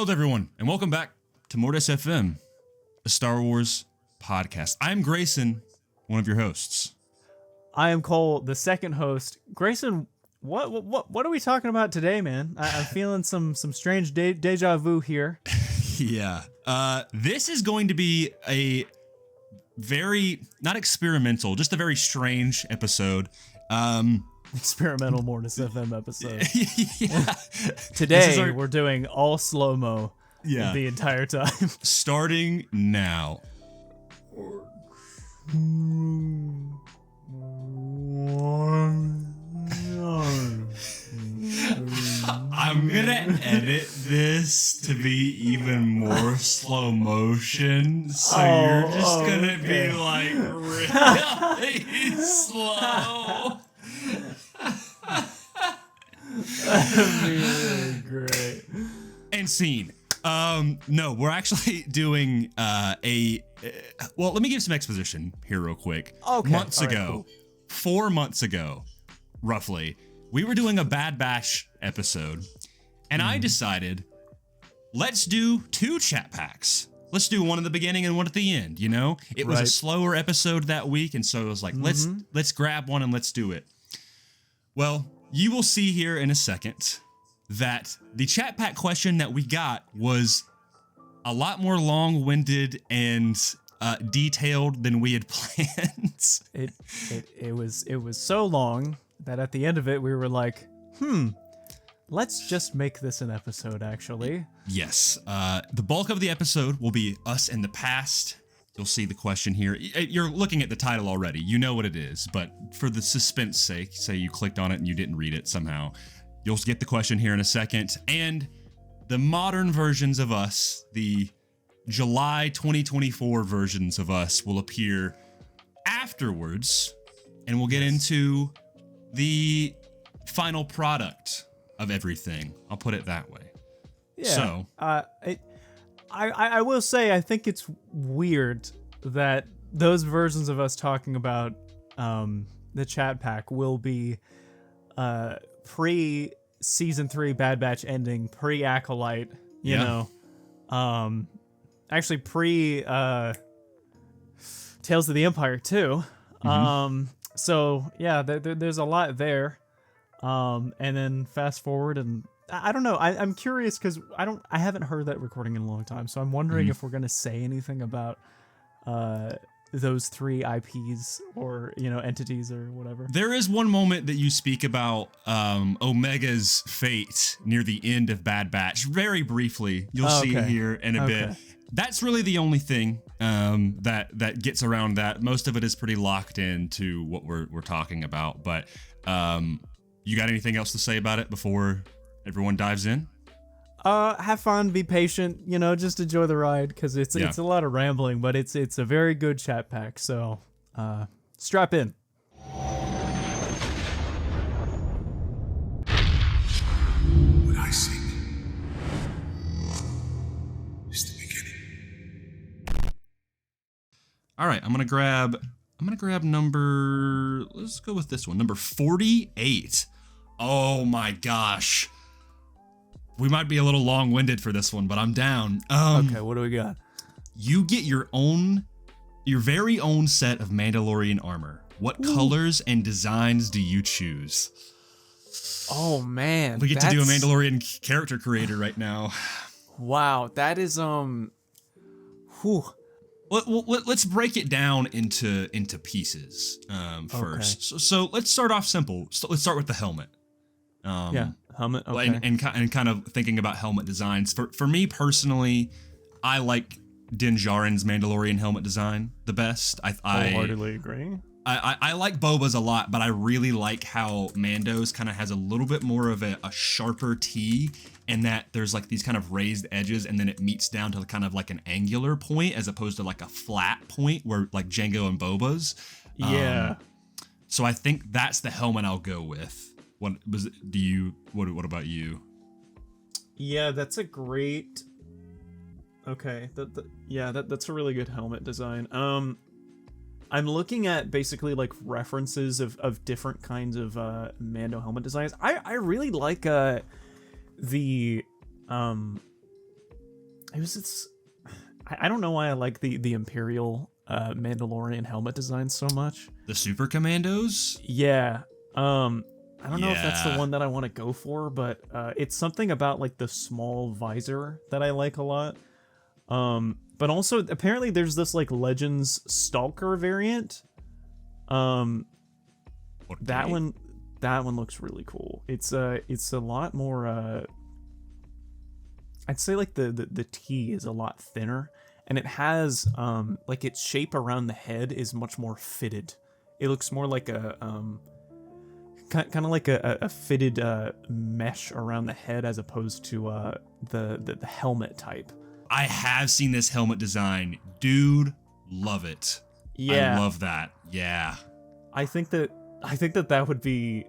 Hello, everyone, and welcome back to Mortis FM, a Star Wars podcast. I'm Grayson, one of your hosts. I am Cole, the second host. Grayson, what are we talking about today, man? I'm feeling some strange deja vu here. Yeah. This is going to be a very, not experimental, just a very strange episode. Experimental Mortis FM episode. Yeah. Today, we're doing all slow-mo the entire time. Starting now. I'm gonna edit this to be even more slow motion, so you're just gonna be like really slow. That'd be really great. And scene. No, we're actually doing well, let me give some exposition here real quick. Okay. Months ago, 4 months ago, roughly, we were doing a Bad Batch episode, and I decided, let's do 2 chat packs. Let's do one in the beginning and one at the end, you know? It was a slower episode that week, and so I was like, let's grab one and let's do it. Well, you will see here in a second that the chat pack question that we got was a lot more long-winded and detailed than we had planned. It was so long that at the end of it we were like, let's just make this an episode, actually. Yes. The bulk of the episode will be us in the past. You'll see the question here. You're looking at the title already. You know what it is, but for the suspense sake, say you clicked on it and you didn't read it somehow, you'll get the question here in a second. And the modern versions of us, the July 2024 versions of us, will appear afterwards, and we'll get into the final product of everything. I'll put it that way. Yeah. So, I will say I think it's weird that those versions of us talking about the chat pack will be pre season 3 Bad Batch ending, pre Acolyte, you know, actually pre Tales of the Empire too. So yeah, there's a lot there. And then fast forward, and I don't know. I'm curious because I haven't heard that recording in a long time. So I'm wondering if we're gonna say anything about those 3 IPs or entities or whatever. there is one moment that you speak about Omega's fate near the end of Bad Batch, very briefly. You'll see here in a bit. That's really the only thing that gets around that. Most of it is pretty locked into what we're talking about. But you got anything else to say about it before everyone dives in? Have fun, be patient, just enjoy the ride, because it's a lot of rambling, but it's a very good chat pack. So strap in. What I see is the beginning. All right, I'm gonna grab number. Let's go with this one, number 48. Oh my gosh. We might be a little long-winded for this one, but I'm down. Okay, what do we got? You get your very own set of Mandalorian armor. What colors and designs do you choose? Oh man, We get to do a Mandalorian character creator right now. Wow, that is whew. Let's break it down into pieces first. So let's start off simple. So let's start with the helmet. Helmet. Okay. And kind of thinking about helmet designs. For me personally, I like Din Djarin's Mandalorian helmet design the best. I wholeheartedly agree. I like Boba's a lot, but I really like how Mando's kind of has a little bit more of a sharper T, and that there's like these kind of raised edges, and then it meets down to kind of like an angular point as opposed to like a flat point where like Jango and Boba's. Yeah. So I think that's the helmet I'll go with. What about you? Yeah, that's a great. Okay, that's a really good helmet design. I'm looking at basically like references of different kinds of Mando helmet designs. I really like the it was it's I don't know why I like the Imperial Mandalorian helmet design so much. The Super Commandos? Yeah. I don't know if that's the Yeah. one that I want to go for, but it's something about like the small visor that I like a lot. But also apparently there's this like Legends Stalker variant. That Okay. one looks really cool. It's a lot more I'd say like the T is a lot thinner, and it has like its shape around the head is much more fitted. It looks more like a kind of like a fitted mesh around the head as opposed to the helmet type. I have seen this helmet design. Dude, love it. Yeah, I love that. Yeah. I think that would be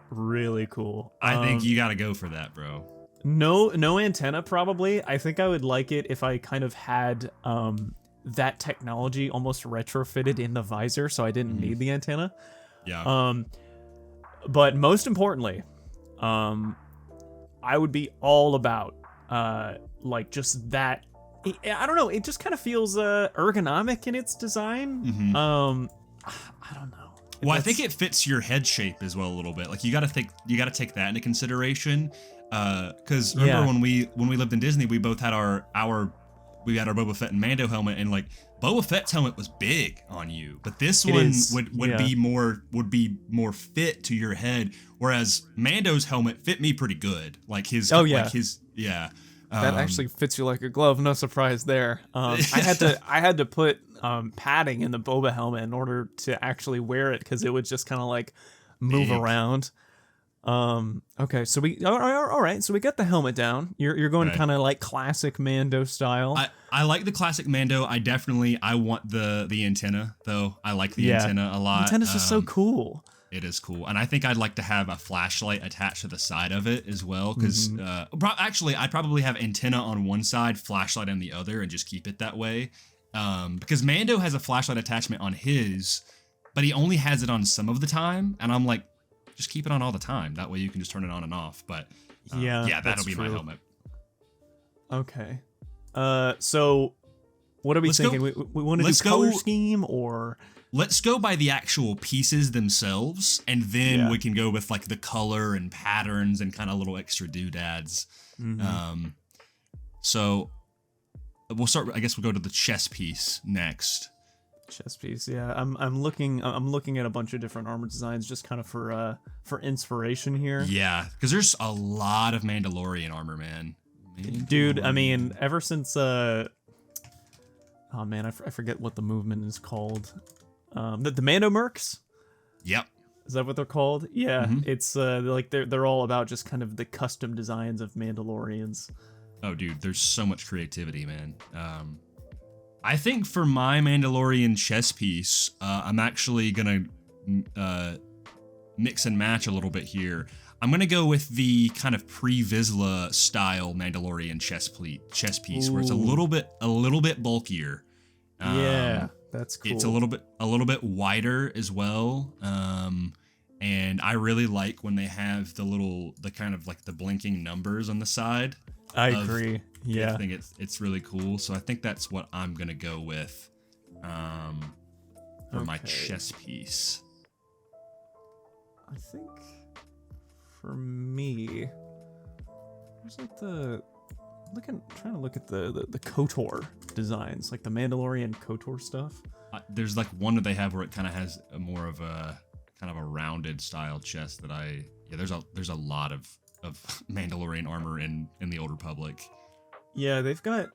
really cool. I think you got to go for that, bro. No antenna probably. I think I would like it if I kind of had that technology almost retrofitted in the visor, so I didn't need the antenna. Yeah. But most importantly, I would be all about like just that. I don't know. It just kind of feels ergonomic in its design. I don't know. Well, I think it fits your head shape as well a little bit. Like you got to take that into consideration. Because remember when we lived in Disney, we both had our Boba Fett and Mando helmet, and like Boba Fett's helmet was big on you, but this one would be more fit to your head, whereas Mando's helmet fit me pretty good. Like his that actually fits you like a glove. No surprise there. I had to put padding in the Boba helmet in order to actually wear it because it would just kind of like move around. Okay, so all right, so we got the helmet down. You're going Right. kind of like classic Mando style. I like the classic Mando. I want the antenna though. I like the antenna a lot. Antenna's just so cool. It is cool, and I think I'd like to have a flashlight attached to the side of it as well. Because actually, I'd probably have antenna on one side, flashlight on the other, and just keep it that way. Because Mando has a flashlight attachment on his, but he only has it on some of the time, and I'm like, just keep it on all the time. That way you can just turn it on and off. But that'll be my helmet. Okay. So what are we thinking? We want to do color scheme or? Let's go by the actual pieces themselves, and then we can go with like the color and patterns and kind of little extra doodads. So we'll start. I guess we'll go to the chest piece next. Chest piece, yeah. I'm looking at a bunch of different armor designs just kind of for inspiration here. Yeah, because there's a lot of Mandalorian armor, man. Dude, I mean, ever since oh man, I forget what the movement is called. The Mando Mercs? Yep. Is that what they're called? Yeah, it's like they're all about just kind of the custom designs of Mandalorians. Oh, dude, there's so much creativity, man. I think for my Mandalorian chess piece, I'm actually gonna mix and match a little bit here. I'm gonna go with the kind of pre-Vizsla style Mandalorian chess piece, where it's a little bit bulkier. Yeah, that's cool. It's a little bit wider as well. And I really like when they have the kind of like the blinking numbers on the side. I agree. Yeah, I think it's really cool. So I think that's what I'm gonna go with for my chess piece. I think for me, there's like trying to look at the KOTOR designs, like the Mandalorian KOTOR stuff. There's like one that they have where it kind of has a more of a kind of a rounded style chest that there's a lot of Mandalorian armor in the Old Republic. Yeah, they've got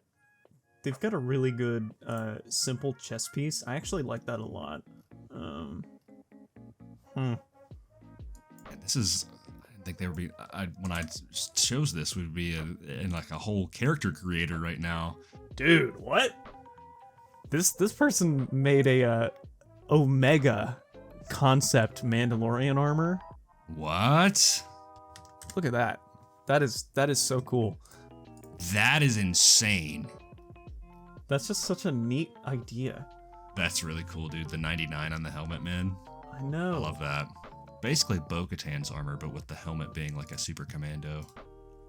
a really good simple chess piece. I actually like that a lot. This is, I didn't think they would be. When I chose this, would be in like a whole character creator right now. Dude, what? This person made a Omega concept Mandalorian armor. What? Look at that. That is so cool. That is insane. That's just such a neat idea. That's really cool, dude. The 99 on the helmet, man. I know. I love that. Basically Bo-Katan's armor, but with the helmet being like a super commando.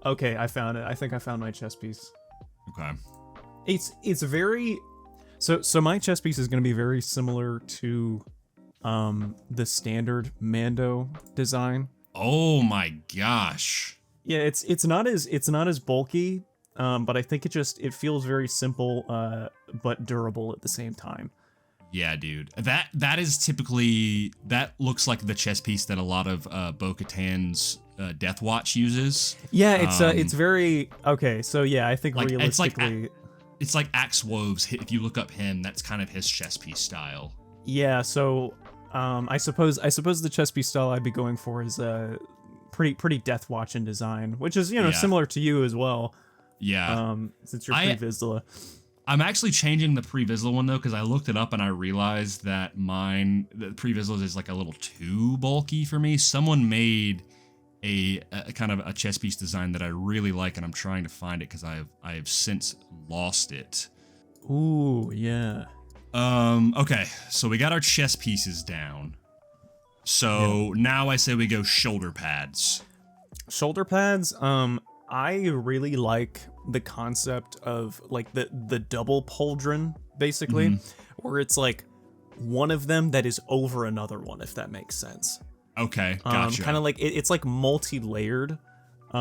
Okay, I found it. I think I found my chess piece. Okay. It's very so my chess piece is going to be very similar to the standard Mando design. Oh my gosh. Yeah, it's not as bulky, but I think it feels very simple but durable at the same time. Yeah, dude. That is typically, that looks like the chess piece that a lot of Bo-Katan's Death Watch uses. Yeah, it's very okay. So yeah, I think like realistically, it's like Axe Wove's. If you look up him, that's kind of his chess piece style. yeah. So I suppose the chess piece style I'd be going for is pretty Death Watch in design, which is similar to you as well. Yeah. Since you're pre-Vizsla. I'm actually changing the pre-Vizsla one though, because I looked it up and I realized that the pre-Vizsla is like a little too bulky for me. Someone made a kind of a chess piece design that I really like, and I'm trying to find it because I have since lost it. Ooh, yeah. Okay, so we got our chess pieces down. So now I say we go shoulder pads. Shoulder pads, I really like the concept of like the double pauldron, basically, where it's like one of them that is over another one, if that makes sense. Okay, gotcha. Kind of like it's like multi-layered.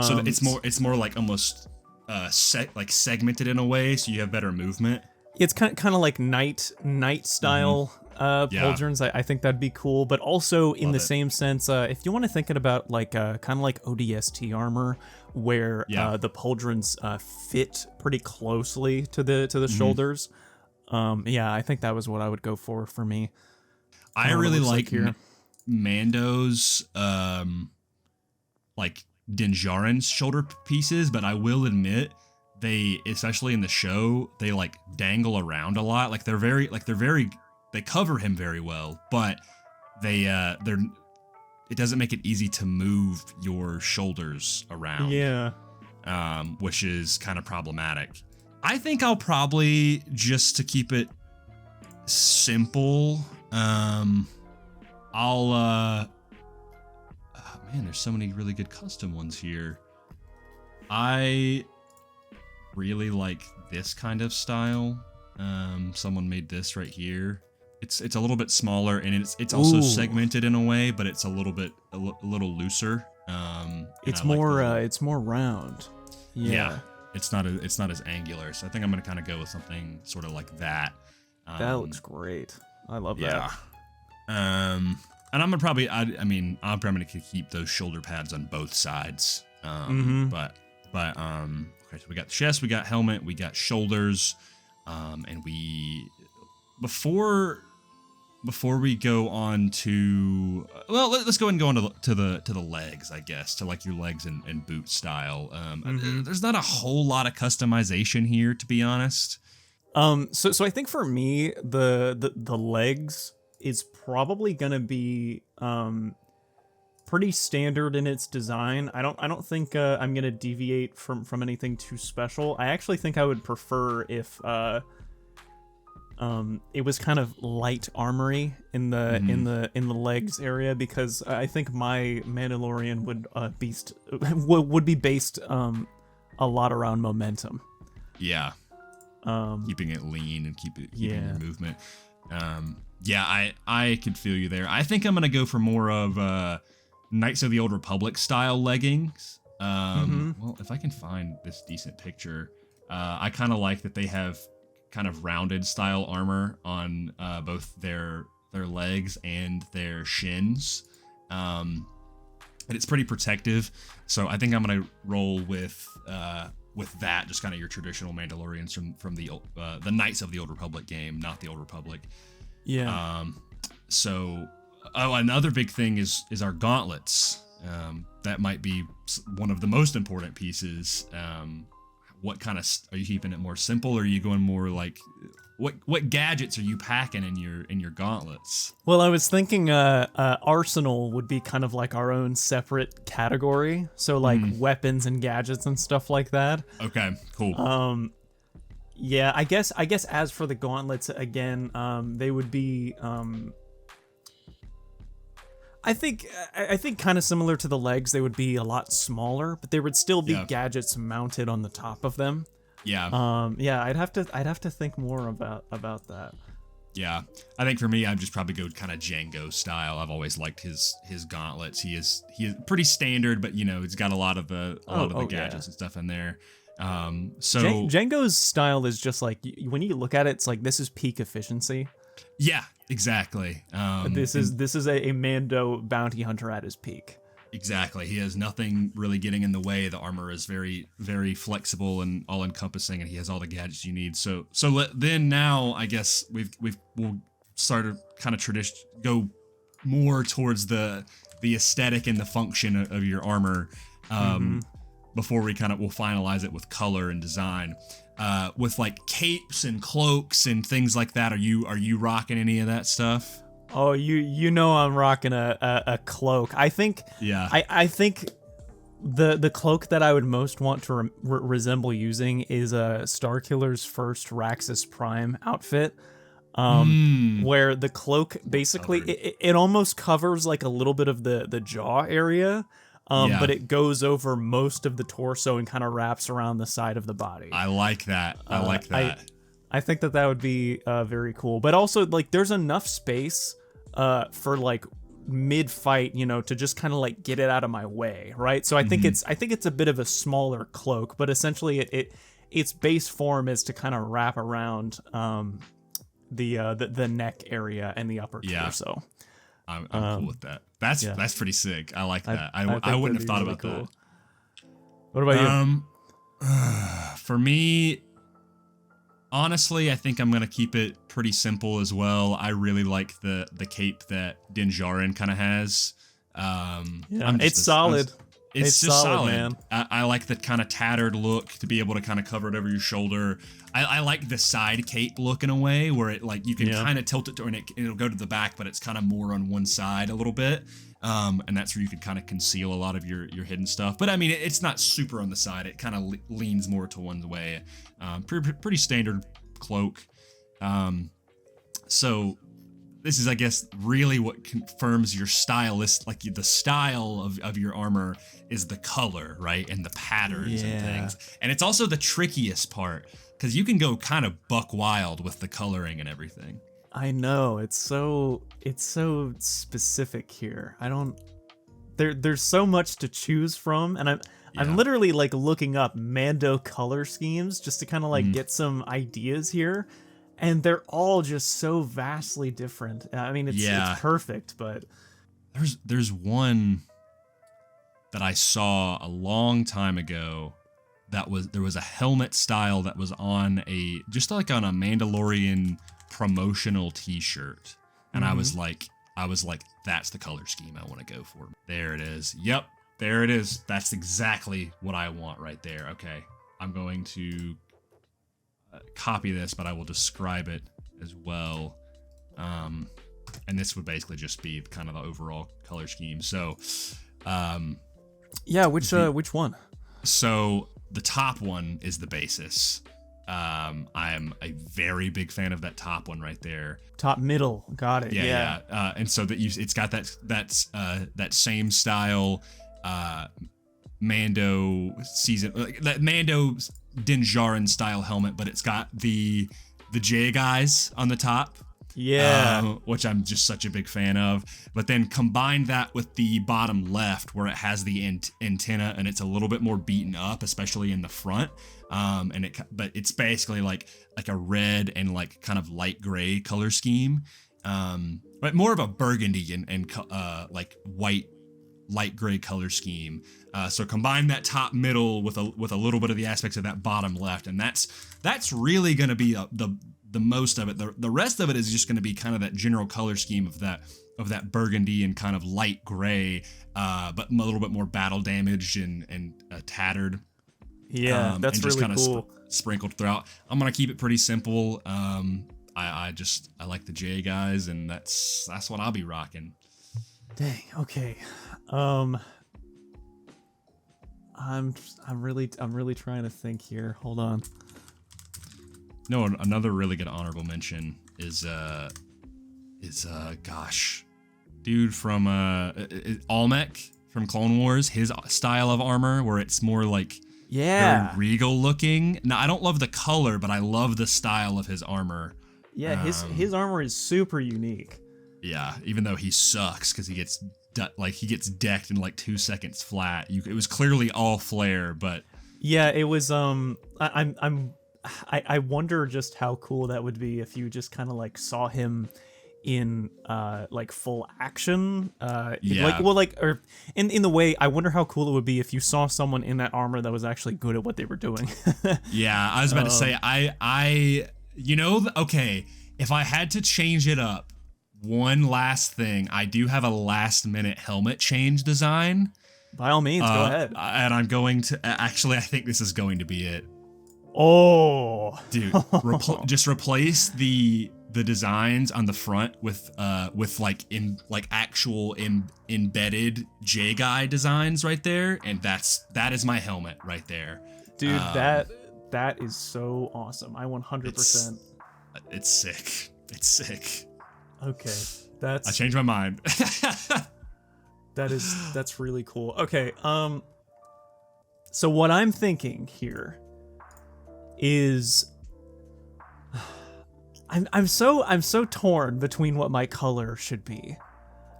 So it's more like almost segmented in a way, so you have better movement. It's kind of like knight style pauldrons. I think that'd be cool, but also in the same sense, if you want to think about like kind of like ODST armor, where the pauldrons fit pretty closely to the shoulders. I think that was what I would go for me. I really like here. Mando's like Din Djarin's shoulder pieces, but I will admit they, especially in the show, they like dangle around a lot. Like they cover him very well, but it doesn't make it easy to move your shoulders around. Yeah. Which is kind of problematic. I think I'll probably, just to keep it simple, man, there's so many really good custom ones here. I really like this kind of style. Someone made this right here. It's a little bit smaller, and it's also segmented in a way, but it's a little looser. It's more round. Yeah. It's not as angular. So I think I'm gonna kind of go with something sort of like that. That looks great. I love that. And I'm gonna probably, I'm probably gonna keep those shoulder pads on both sides. But okay, so we got chest, we got helmet, we got shoulders, and before we go on to, let's go ahead and go on to the legs, I guess, to like your legs and boot style. There's not a whole lot of customization here, to be honest. So I think for me, the legs is probably gonna be pretty standard in its design. I don't think I'm gonna deviate from anything too special. I actually think I would prefer if it was kind of light armory in the legs area, because I think my Mandalorian would be based a lot around momentum. Yeah. Keeping it lean and keeping your movement. I could feel you there. I think I'm gonna go for more of Knights of the Old Republic style leggings. Well, if I can find this decent picture, I kind of like that they have kind of rounded style armor on both their legs and their shins, and it's pretty protective. So I think I'm gonna roll with that, just kind of your traditional Mandalorians from the Knights of the Old Republic game, not the Old Republic. Yeah. Another big thing is our gauntlets. That might be one of the most important pieces. What kind of, are you keeping it more simple, or are you going more like, what gadgets are you packing in your gauntlets? Well, I was thinking arsenal would be kind of like our own separate category. So like weapons and gadgets and stuff like that. Okay, cool. Yeah, I guess as for the gauntlets, again, they would be I think kind of similar to the legs. They would be a lot smaller, but there would still be gadgets mounted on the top of them. Yeah. Yeah, I'd have to think more about that. Yeah, I think for me, I'd just probably go kind of Django style. I've always liked his gauntlets. He is pretty standard, but he's got a lot of the gadgets and stuff in there. So Django's style is just like when you look at it, it's like this is peak efficiency. Yeah, exactly. This is a Mando bounty hunter at his peak. Exactly. He has nothing really getting in the way. The armor is very, very flexible and all encompassing, and he has all the gadgets you need. Then now I guess we'll start to kind of go more towards the aesthetic and the function of your armor. Before we'll finalize it with color and design. With like capes and cloaks and things like that. Are you rocking any of that stuff? Oh, you know I'm rocking a cloak. I think. Yeah. I think the cloak that I would most want to resemble using is Starkiller's first Raxus Prime outfit. Where the cloak basically it almost covers like a little bit of the jaw area. But it goes over most of the torso and kind of wraps around the side of the body. I like that. I think that would be very cool. But also, like, there's enough space for like mid-fight, to just kind of like get it out of my way, right? So I think it's a bit of a smaller cloak, but essentially its base form is to kind of wrap around the neck area and the upper torso. I'm cool with that. That's pretty sick. I like that. I wouldn't have thought about that. What about you? For me, honestly, I think I'm gonna keep it pretty simple as well. I really like the cape that Din Djarin kind of has. It's solid. It's just solid, man. I like the kind of tattered look to be able to kind of cover it over your shoulder. I like the side cape look in a way where it like you can kind of tilt it and it'll go to the back, but it's kind of more on one side a little bit. And that's where you can kind of conceal a lot of your hidden stuff. But I mean, it's not super on the side. It kind of leans more to one way. Pretty standard cloak. So this is, I guess, really what confirms your stylist, like the style of your armor is the color, right? And the patterns and things. And it's also the trickiest part because you can go kind of buck wild with the coloring and everything. I know, it's so specific here. There's so much to choose from, and I'm literally like looking up Mando color schemes just to kind of like get some ideas here, and they're all just so vastly different. I mean, it's perfect, but there's one that I saw a long time ago there was a helmet style that was on a Mandalorian promotional t-shirt, and I was like that's the color scheme I want to go for. There it is. Yep, there it is. That's exactly what I want right there. Okay, I'm going to copy this, but I will describe it as well. And this would basically just be kind of the overall color scheme. So which one? So the top one is the basis. I am a very big fan of that top one right there. Top middle, got it. Yeah. And so it's got that same style, Mando season, that Mando Din Djarin style helmet, but it's got the J guys on the top. Which I'm just such a big fan of. But then combine that with the bottom left where it has the antenna and it's a little bit more beaten up, especially in the front. But it's basically like a red and like kind of light gray color scheme. But more of a burgundy and like white, light gray color scheme. So combine that top middle with a little bit of the aspects of that bottom left, and that's really going to be the most of it. The rest of it is just going to be kind of that general color scheme of that burgundy and kind of light gray, but a little bit more battle damaged and tattered. Yeah, that's really kind of sprinkled throughout. I'm gonna keep it pretty simple. I like the J guys, and that's what I'll be rocking. Dang. Okay. I'm really trying to think here. Hold on. No, another really good honorable mention is dude from Almec from Clone Wars. His style of armor, where it's more like Yeah. Very regal looking. Now, I don't love the color, but I love the style of his armor. Yeah, his armor is super unique. Yeah, even though he sucks because he gets decked in like 2 seconds flat. It was clearly all flare, but yeah, it was. I wonder just how cool that would be if you just kind of like saw him in like full action. Yeah. Or in the way. I wonder how cool it would be if you saw someone in that armor that was actually good at what they were doing. Yeah, I was about to say okay, if I had to change it up, one last thing, I do have a last minute helmet change design. By all means, go ahead. And I'm going to actually, I think this is going to be it. Oh, dude, just replace the designs on the front with actual embedded J guy designs right there, and that is my helmet right there, dude. That is so awesome. I 100%. It's sick. It's sick. Okay, I changed my mind. That's really cool. Okay, so what I'm thinking here is I'm so torn between what my color should be.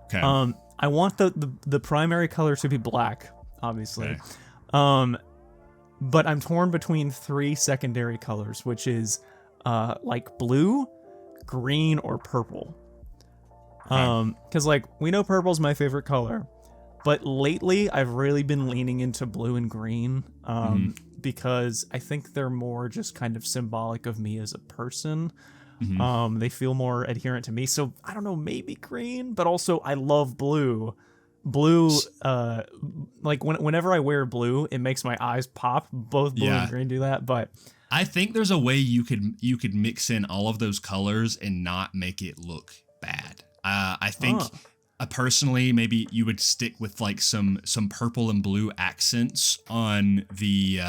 Okay. I want the primary color to be black, obviously. Okay. But I'm torn between 3 secondary colors, which is like blue, green, or purple. Because like we know purple's my favorite color, but lately I've really been leaning into blue and green because I think they're more just kind of symbolic of me as a person. They feel more adherent to me, so I don't know, maybe green, but also I love blue. Like whenever I wear blue, it makes my eyes pop. Both blue and green do that, but I think there's a way you could mix in all of those colors and not make it look bad. I think personally, maybe you would stick with like some purple and blue accents on the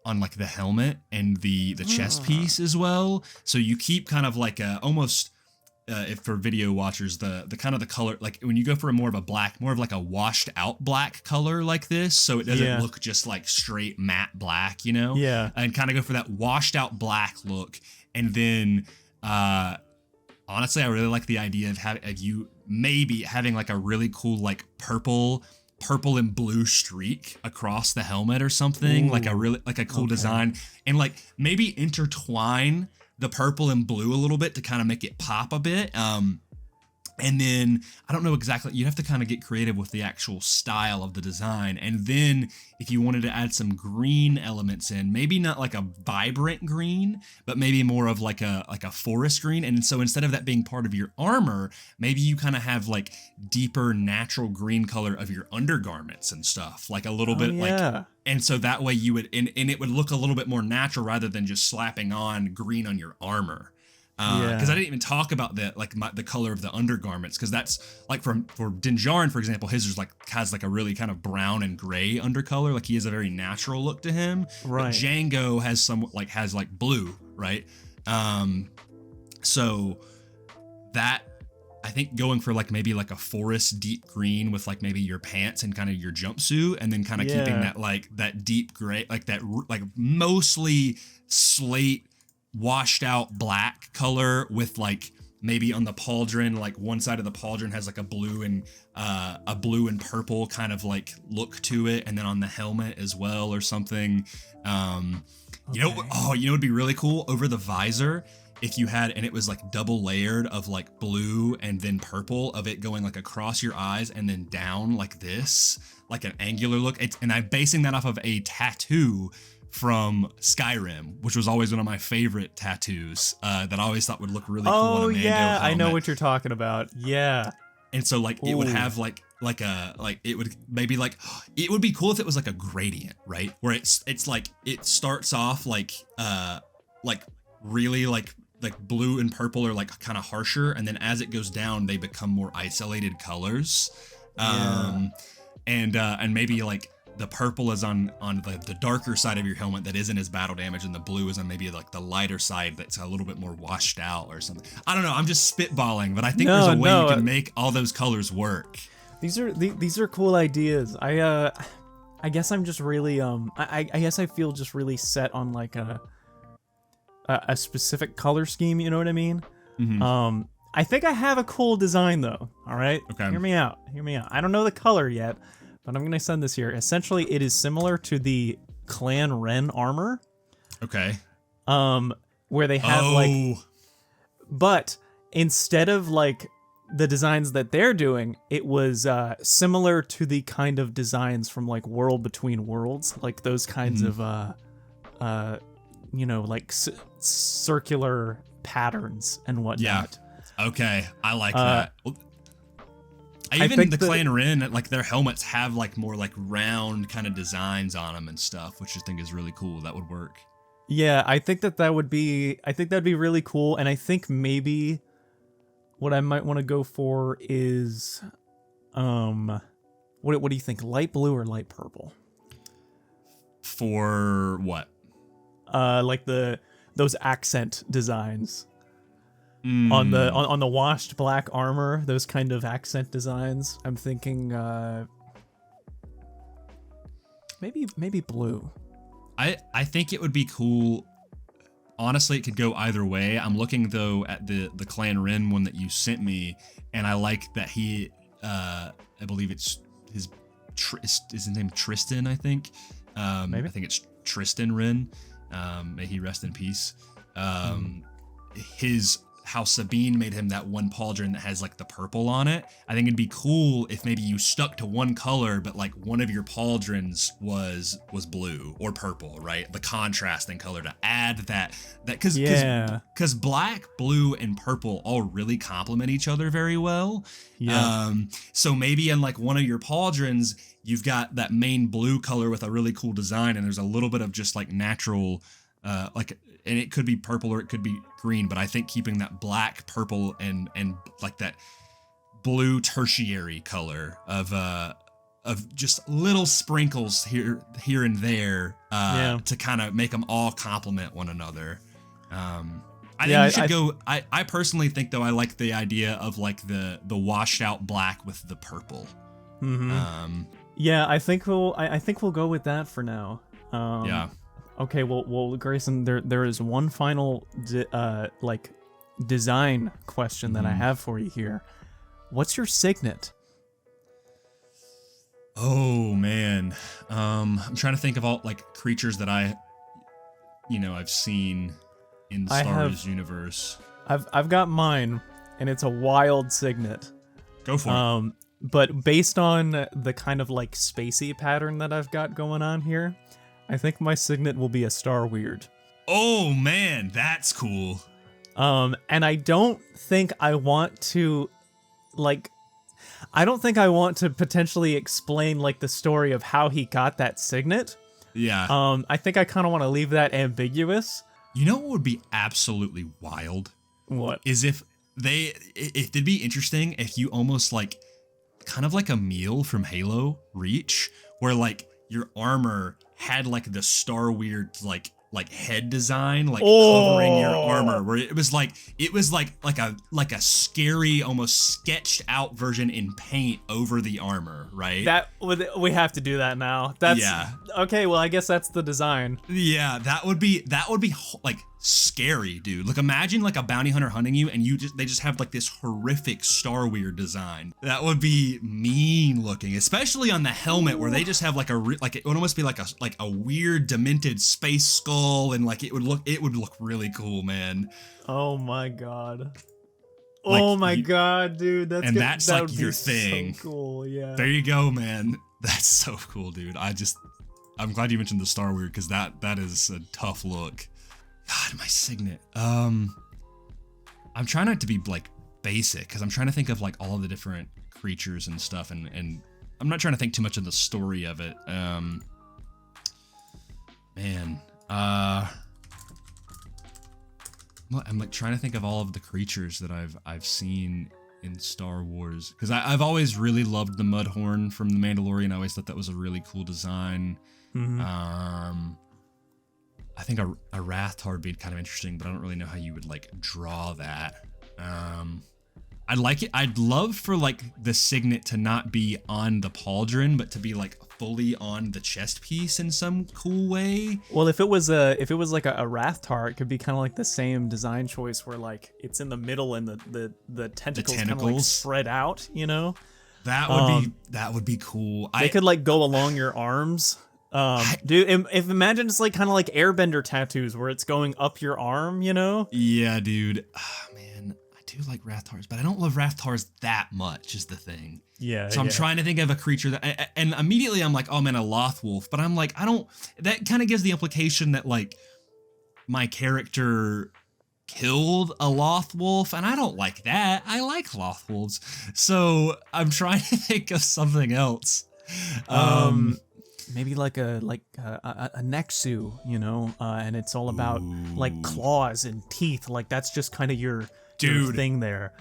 like the helmet and the chest piece as well. So you keep kind of like a almost if for video watchers the kind of the color, like when you go for more of like a washed out black color like this, so it doesn't look just like straight matte black, and kind of go for that washed out black look. And then honestly, I really like the idea of you maybe having like a really cool like purple and blue streak across the helmet or something. Ooh, like a cool design, and like maybe intertwine the purple and blue a little bit to kind of make it pop a bit. And then I don't know exactly, you'd have to kind of get creative with the actual style of the design. And then if you wanted to add some green elements in, maybe not like a vibrant green, but maybe more of like a forest green. And so instead of that being part of your armor, maybe you kind of have like deeper natural green color of your undergarments and stuff, like a little bit like, and so that way you would, and it would look a little bit more natural rather than just slapping on green on your armor. Because I didn't even talk about the color of the undergarments, because that's like for Dinjarin, for example, his has like a really kind of brown and gray undercolor, like he has a very natural look to him. Right. But Django has like blue, right? So that I think going for like maybe like a forest deep green with like maybe your pants and kind of your jumpsuit, and then kind of keeping that like that deep gray, like that like mostly slate washed out black color with like maybe on the pauldron, like one side of the pauldron has like a blue and purple kind of like look to it, and then on the helmet as well or something. You know it'd be really cool over the visor if you had, and it was like double layered of like blue and then purple of it going like across your eyes and then down like this, like an angular look. And I'm basing that off of a tattoo from Skyrim, which was always one of my favorite tattoos that I always thought would look really cool. Oh on a Mando helmet. I know what you're talking about. Yeah. And so like it would have like it would maybe like, it would be cool if it was like a gradient, right? Where it's like it starts off like really like blue and purple are like kind of harsher, and then as it goes down they become more isolated colors. And maybe like the purple is on the darker side of your helmet that isn't as battle damage, and the blue is on maybe like the lighter side that's a little bit more washed out or something. I don't know. I'm just spitballing, but I think there's a way you can make all those colors work. These are cool ideas. I guess I'm just really I guess I feel just really set on like a specific color scheme, you know what I mean? I think I have a cool design though. All right. Okay. Hear me out. I don't know the color yet, but I'm gonna send this here. Essentially, it is similar to the Clan Ren armor. Okay. Where they have but instead of like the designs that they're doing, it was similar to the kind of designs from like World Between Worlds, like those kinds of like circular patterns and whatnot. Okay, I like that. Even think the Clan Ren, like their helmets have like more like round kind of designs on them and stuff, which I think is really cool. That would work. Yeah, I think that'd be really cool, and I think maybe what I might want to go for is what do you think? Light blue or light purple? For what? Like those accent designs. On the washed black armor, those kind of accent designs. I'm thinking maybe blue. I think it would be cool. Honestly, it could go either way. I'm looking though at the Clan Ren one that you sent me, and I like that he I believe it's his name Tristan, I think. Maybe. I think it's Tristan Ren. May he rest in peace. How Sabine made him that one pauldron that has like the purple on it. I think it'd be cool if maybe you stuck to one color, but like one of your pauldrons was blue or purple, right? The contrasting color to add that because black, blue, and purple all really complement each other very well. Yeah. So maybe in like one of your pauldrons, you've got that main blue color with a really cool design, and there's a little bit of just like natural, and it could be purple or it could be green, but I think keeping that black, purple, and like that blue tertiary color of just little sprinkles here and there to kind of make them all complement one another. I think you should go. I personally think though I like the idea of like the washed out black with the purple. Yeah, I think we'll go with that for now. Yeah. Okay, well, Grayson, there is one final design question that I have for you here. What's your signet? Oh man, I'm trying to think of all like creatures that I've seen in the Star Wars universe. I've got mine, and it's a wild signet. Go for it. But based on the kind of like spacey pattern that I've got going on here, I think my signet will be a Star Weird. Oh man, that's cool. And I don't think I want to potentially explain like the story of how he got that signet. Yeah. I think I kind of want to leave that ambiguous. You know what would be absolutely wild? What? Is if it'd be interesting if you almost like kind of like a meal from Halo Reach, where like your armor had like the Star Weird like head design like covering your armor, where it was like a scary, almost sketched out version in paint over the armor, right? We have to do that now. That's okay. Well, I guess that's the design. Yeah, that would be like scary, dude. Like imagine like a bounty hunter hunting you, and they just have like this horrific Star Weird design. That would be mean looking, especially on the helmet where they just have like it would almost be like a weird demented space skull, and like it would look really cool, man. Oh my god. Like, oh my god, dude. That's that like your thing. So cool, yeah. There you go, man. That's so cool, dude. I'm glad you mentioned the Star Weird, because that is a tough look. God, my signet. I'm trying not to be like basic, because I'm trying to think of like all of the different creatures and stuff, and I'm not trying to think too much of the story of it. I'm like trying to think of all of the creatures that I've seen in Star Wars, because I've always really loved the Mudhorn from the Mandalorian. I always thought that was a really cool design. I think a Rathdar would be kind of interesting, but I don't really know how you would like draw that. I like it. I'd love for like the signet to not be on the pauldron, but to be like fully on the chest piece in some cool way. Well, if it was like a Rathtar, it could be kind of like the same design choice where like it's in the middle and the tentacles kind of like spread out, you know? That would be cool. They could like go along your arms. Dude, if imagine it's like kind of like airbender tattoos where it's going up your arm, you know? Yeah, dude. Oh, man, I do like Rathars, but I don't love Rathars that much is the thing. Yeah. So I'm trying to think of a creature that, and immediately I'm like, oh man, a Lothwolf, but I'm like, that kind of gives the implication that like my character killed a Lothwolf, and I don't like that. I like Lothwolves. So I'm trying to think of something else. Maybe like a Nexu, you know, and it's all about like claws and teeth. Like that's just kind of your thing there.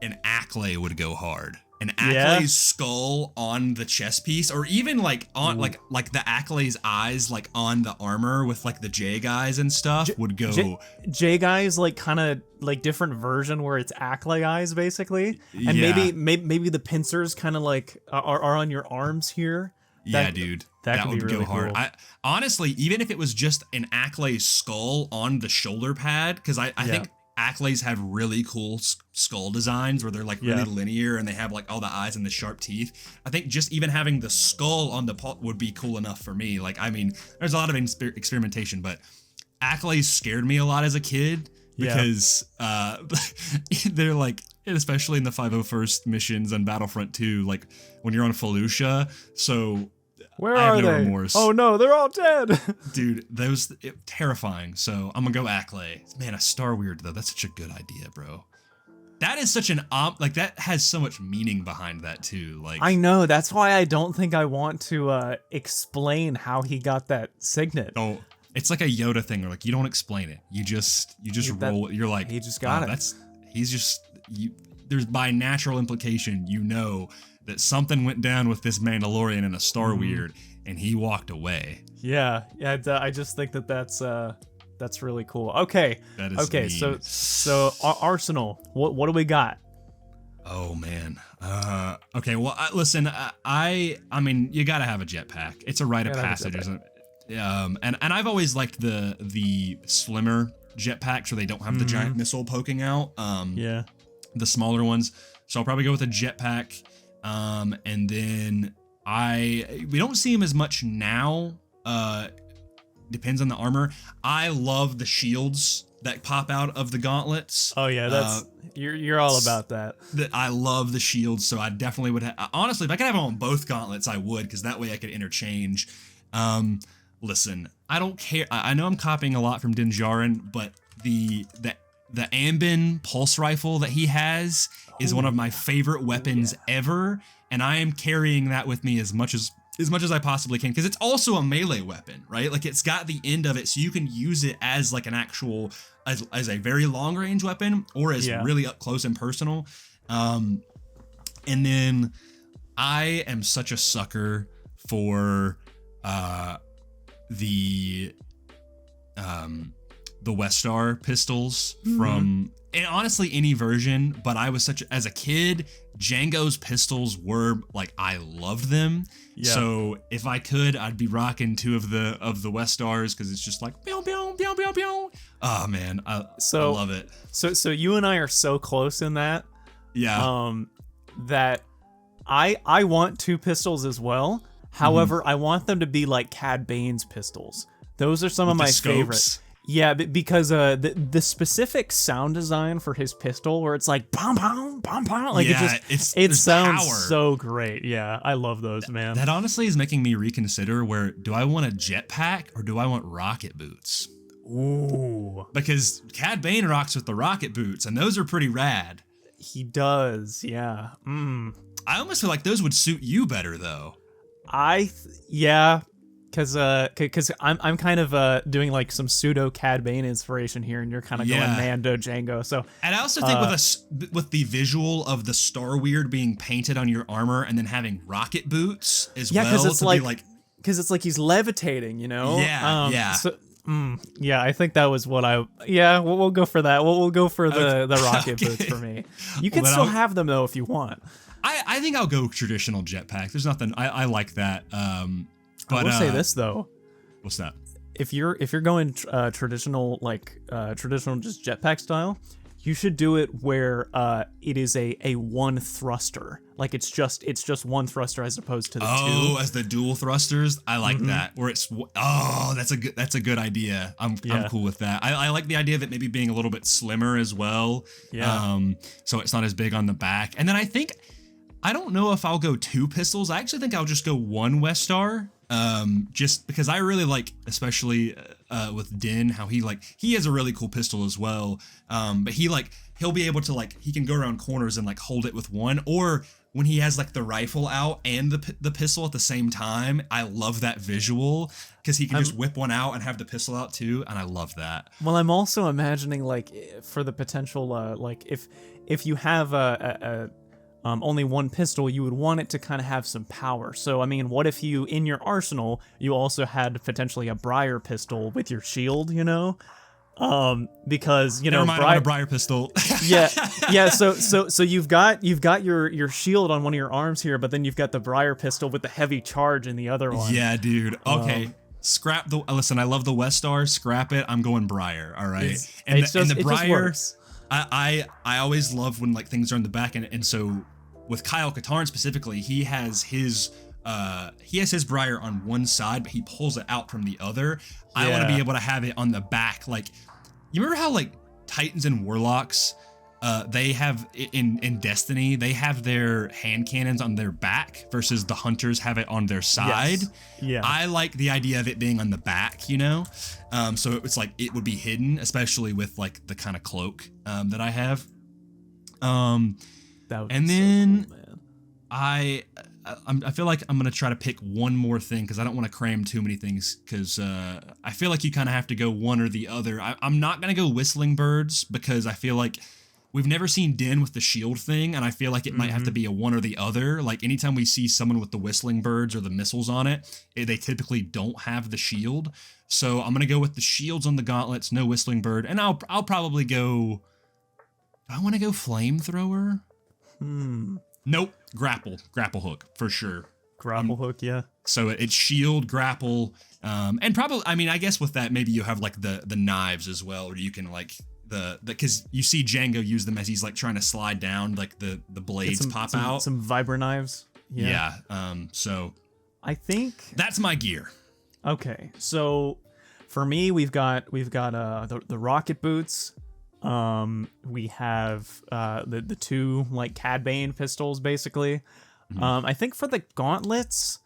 An Acklay would go hard. An Acklay's skull on the chest piece, or even like on like the Acklay's eyes, like on the armor with like the J guys and stuff would go. J guys like kind of like different version where it's Acklay eyes basically, and maybe the pincers kind of like are on your arms here. Dude, that would go hard. Cool. I honestly, even if it was just an Acklay's skull on the shoulder pad, because I think Acklays have really cool skull designs where they're like really linear and they have like all the eyes and the sharp teeth. I think just even having the skull on the paw would be cool enough for me. Like, I mean, there's a lot of experimentation, but Acklays scared me a lot as a kid because they're like, especially in the 501st missions on Battlefront 2, like when you're on Felucia. So where are they? Remorse. Oh no, they're all dead. Dude, terrifying. So I'm gonna go Acklay. Man, a Star Weird though. That's such a good idea, bro. That is such an like that has so much meaning behind that too. Like I know, that's why I don't think I want to explain how he got that signet. Oh, it's like a Yoda thing where like you don't explain it. You just roll it. You're like he just got it. There's by natural implication, you know that something went down with this Mandalorian and a Star Weird, and he walked away. Yeah. I just think that's really cool. Okay. That is neat. So Arsenal, what do we got? Oh man. Okay. Well, listen. I mean, you gotta have a jetpack. It's a rite of passage, isn't it? And I've always liked the slimmer jetpacks where they don't have the giant missile poking out. The smaller ones. So I'll probably go with a jetpack. And then we don't see him as much now. Depends on the armor. I love the shields that pop out of the gauntlets. Oh yeah, that's you're all about that. I love the shields, so I definitely would honestly, if I could have them on both gauntlets, I would, because that way I could interchange. Listen, I don't care. I know I'm copying a lot from Din Djarin, but the Ambin pulse rifle that he has is one of my favorite weapons ever, and I am carrying that with me as much as I possibly can, because it's also a melee weapon, right? Like it's got the end of it, so you can use it as like an actual as a very long range weapon, or as really up close and personal. And then I am such a sucker for the Westar pistols from, and honestly any version, but I was as a kid, Django's pistols were like, I loved them. Yeah. So if I could, I'd be rocking two of the Westars, because it's just like pew, pew, pew, pew, pew. Oh man, I love it. So you and I are so close in that. Yeah. That I want two pistols as well. However, I want them to be like Cad Bane's pistols. Those are some of my favorites. Yeah, because the specific sound design for his pistol, where it's like pom pom pom pom, like it sounds power. So great. Yeah, I love those, man. That honestly is making me reconsider, where do I want a jetpack or do I want rocket boots? Ooh, because Cad Bane rocks with the rocket boots, and those are pretty rad. He does, yeah. I almost feel like those would suit you better, though. Because I'm kind of doing like some pseudo Cad Bane inspiration here, and you're kind of going Mando Django. So, and I also think with the visual of the Star Weird being painted on your armor and then having rocket boots as well, because it's like he's levitating, you know. Yeah, yeah. So Yeah, I think that was what we'll go for that. We'll go for the rocket boots for me. You can still have them though if you want. I think I'll go traditional jetpack. There's nothing I like that. But I will say this though. What's that? If you're going traditional traditional just jetpack style, you should do it where it is a one thruster. Like it's just one thruster as opposed to the two. Oh, as the dual thrusters, I like that. Where it's that's a good idea. I'm cool with that. I like the idea of it maybe being a little bit slimmer as well. Yeah. So it's not as big on the back. And then I don't know if I'll go 2 pistols. I actually think I'll just go 1 Westar. Just because I really like, especially with Din, how he has a really cool pistol as well. But he'll be able to he can go around corners and hold it with one, or when he has the rifle out and the pistol at the same time. I love that visual because he can just whip one out and have the pistol out too, and I love that. Well, I'm also imagining for the potential if you have a only one pistol, you would want it to kind of have some power. So, I mean, what if you, in your arsenal, you also had potentially a Briar pistol with your shield, because, Never mind, I want a Briar pistol. yeah. So you've got your shield on one of your arms here, but then you've got the Briar pistol with the heavy charge in the other one. Yeah, dude. Okay. Scrap listen, I love the Westar. Scrap it. I'm going Briar. All right. And the Briar, I always love when things are in the back, and so with Kyle Katarn specifically, he has his Briar on one side, but he pulls it out from the other. I want to be able to have it on the back. You remember how Titans and Warlocks, they have in Destiny, they have their hand cannons on their back versus the Hunters have it on their side. Yes. Yeah. I like the idea of it being on the back, so it's it would be hidden, especially with the kind of cloak that I have. That would and be then so cool, man. I feel like I'm gonna try to pick one more thing because I don't want to cram too many things, because I feel like you kind of have to go one or the other. I'm not gonna go Whistling Birds because I feel like we've never seen Din with the shield thing, and I feel like it might have to be a one or the other. Anytime we see someone with the Whistling Birds or the missiles on it, they typically don't have the shield. So I'm gonna go with the shields on the gauntlets, no Whistling Bird, and I'll probably go. Do I want to go Flamethrower? Nope. Grapple hook for sure. Grapple hook, yeah. So it's shield, grapple, and probably, I guess with that maybe you have the knives as well, or you can because you see Django use them as he's trying to slide down, the blades pop out. Some vibra knives. Yeah. So I think that's my gear. Okay, so for me, we've got the rocket boots. We have the 2 Cad Bane pistols basically. I think for the gauntlets,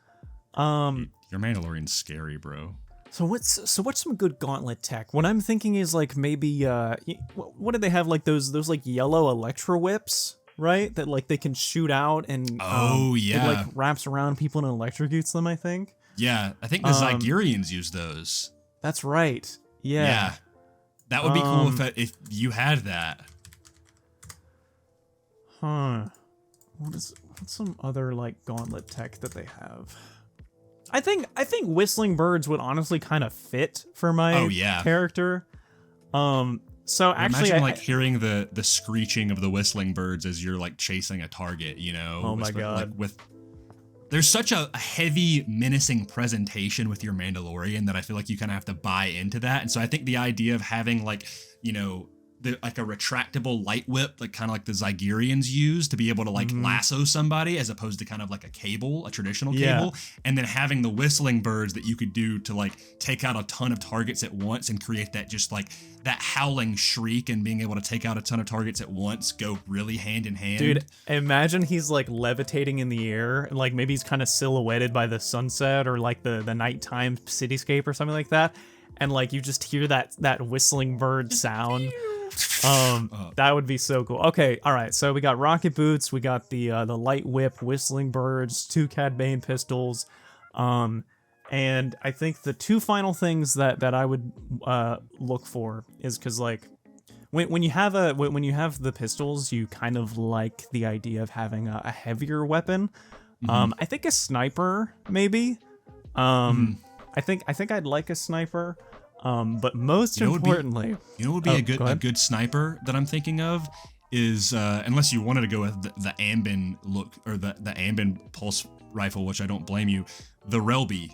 your Mandalorian's scary, bro. So what's some good gauntlet tech? What I'm thinking is maybe what do they have, those yellow electro whips, right? That they can shoot out and it wraps around people and electrocutes them, I think. Yeah, I think the Zygerians use those. That's right. Yeah. That would be cool if you had that. What's some other gauntlet tech that they have? I think Whistling Birds would honestly kind of fit for my character. So actually, imagine hearing the screeching of the Whistling Birds as you're chasing a target. Oh my god! There's such a heavy, menacing presentation with your Mandalorian that I feel like you kind of have to buy into that. And so I think the idea of having a retractable light whip, kind of like the Zygerians use to be able to lasso somebody, as opposed to kind of a cable, a traditional cable, and then having the Whistling Birds that you could do to take out a ton of targets at once and create that just that howling shriek, and being able to take out a ton of targets at once go really hand in hand. Dude, imagine he's levitating in the air, and maybe he's kind of silhouetted by the sunset or the nighttime cityscape or something like that, and you just hear that Whistling Bird sound. That would be so cool. Okay, all right. So we got rocket boots, we got the light whip, Whistling Birds, 2 Cad Bane pistols, and I think the 2 final things that I would look for is because when you have the pistols, you kind of like the idea of having a heavier weapon. I think a sniper maybe. I think I'd like a sniper. But most You know what would be- importantly, You know what would be Oh, a go good ahead. sniper that I'm thinking of is unless you wanted to go with the Ambin look or the Ambin pulse rifle, which I don't blame you. The Relby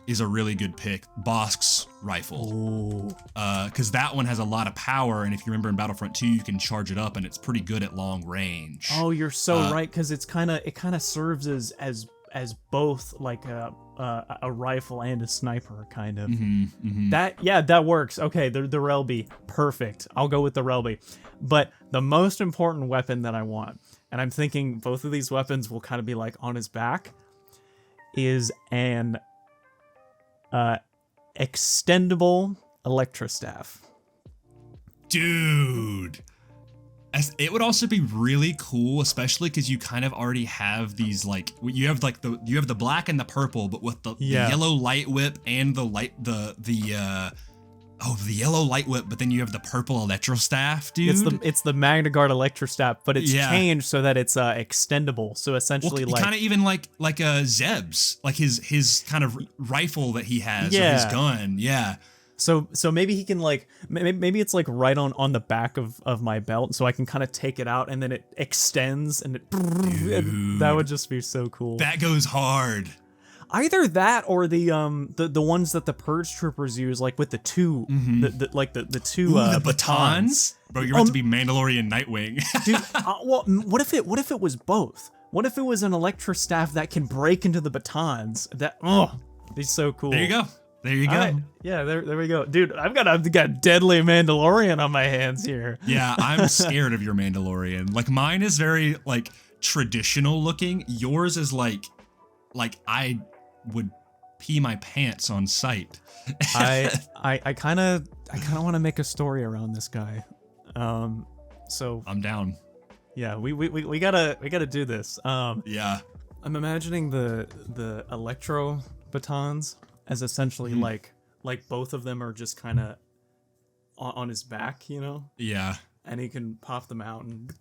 is a really good pick. Bosk's rifle. Because that one has a lot of power, and if you remember in Battlefront 2, you can charge it up, and it's pretty good at long range. oh, you're so right, because it kind of serves as both like a rifle and a sniper kind of. That works. Okay, the Relby, perfect. I'll go with the Relby. But the most important weapon that I want, and I'm thinking both of these weapons will kind of be like on his back, is an extendable electrostaff. Dude. It would also be really cool, especially because you kind of already have these you have the black and the purple, but with the yellow light whip and the yellow light whip, but then you have the purple electro staff, dude. It's the Magna Guard electrostaff, but it's changed so that it's extendable. So essentially, kind of even like Zeb's, like his kind of rifle that he has, or his gun, So maybe he can maybe it's like right on the back of my belt, so I can kind of take it out and then it extends and that would just be so cool. That goes hard. Either that or the ones that the Purge Troopers use, like with the two, the two the batons. Bro, you're about to be Mandalorian Nightwing. Dude, well, what if it was both? What if it was an electrostaff that can break into the batons? Be so cool. There you go. There you go. Right. Yeah, there we go. Dude, I've got deadly Mandalorian on my hands here. Yeah, I'm scared of your Mandalorian. Like, mine is very traditional looking. Yours is like I would pee my pants on sight. I kind of want to make a story around this guy. So I'm down. Yeah, we gotta do this. Yeah. I'm imagining the electro batons as essentially like both of them are just kind of on his back, you know? Yeah. And he can pop them out and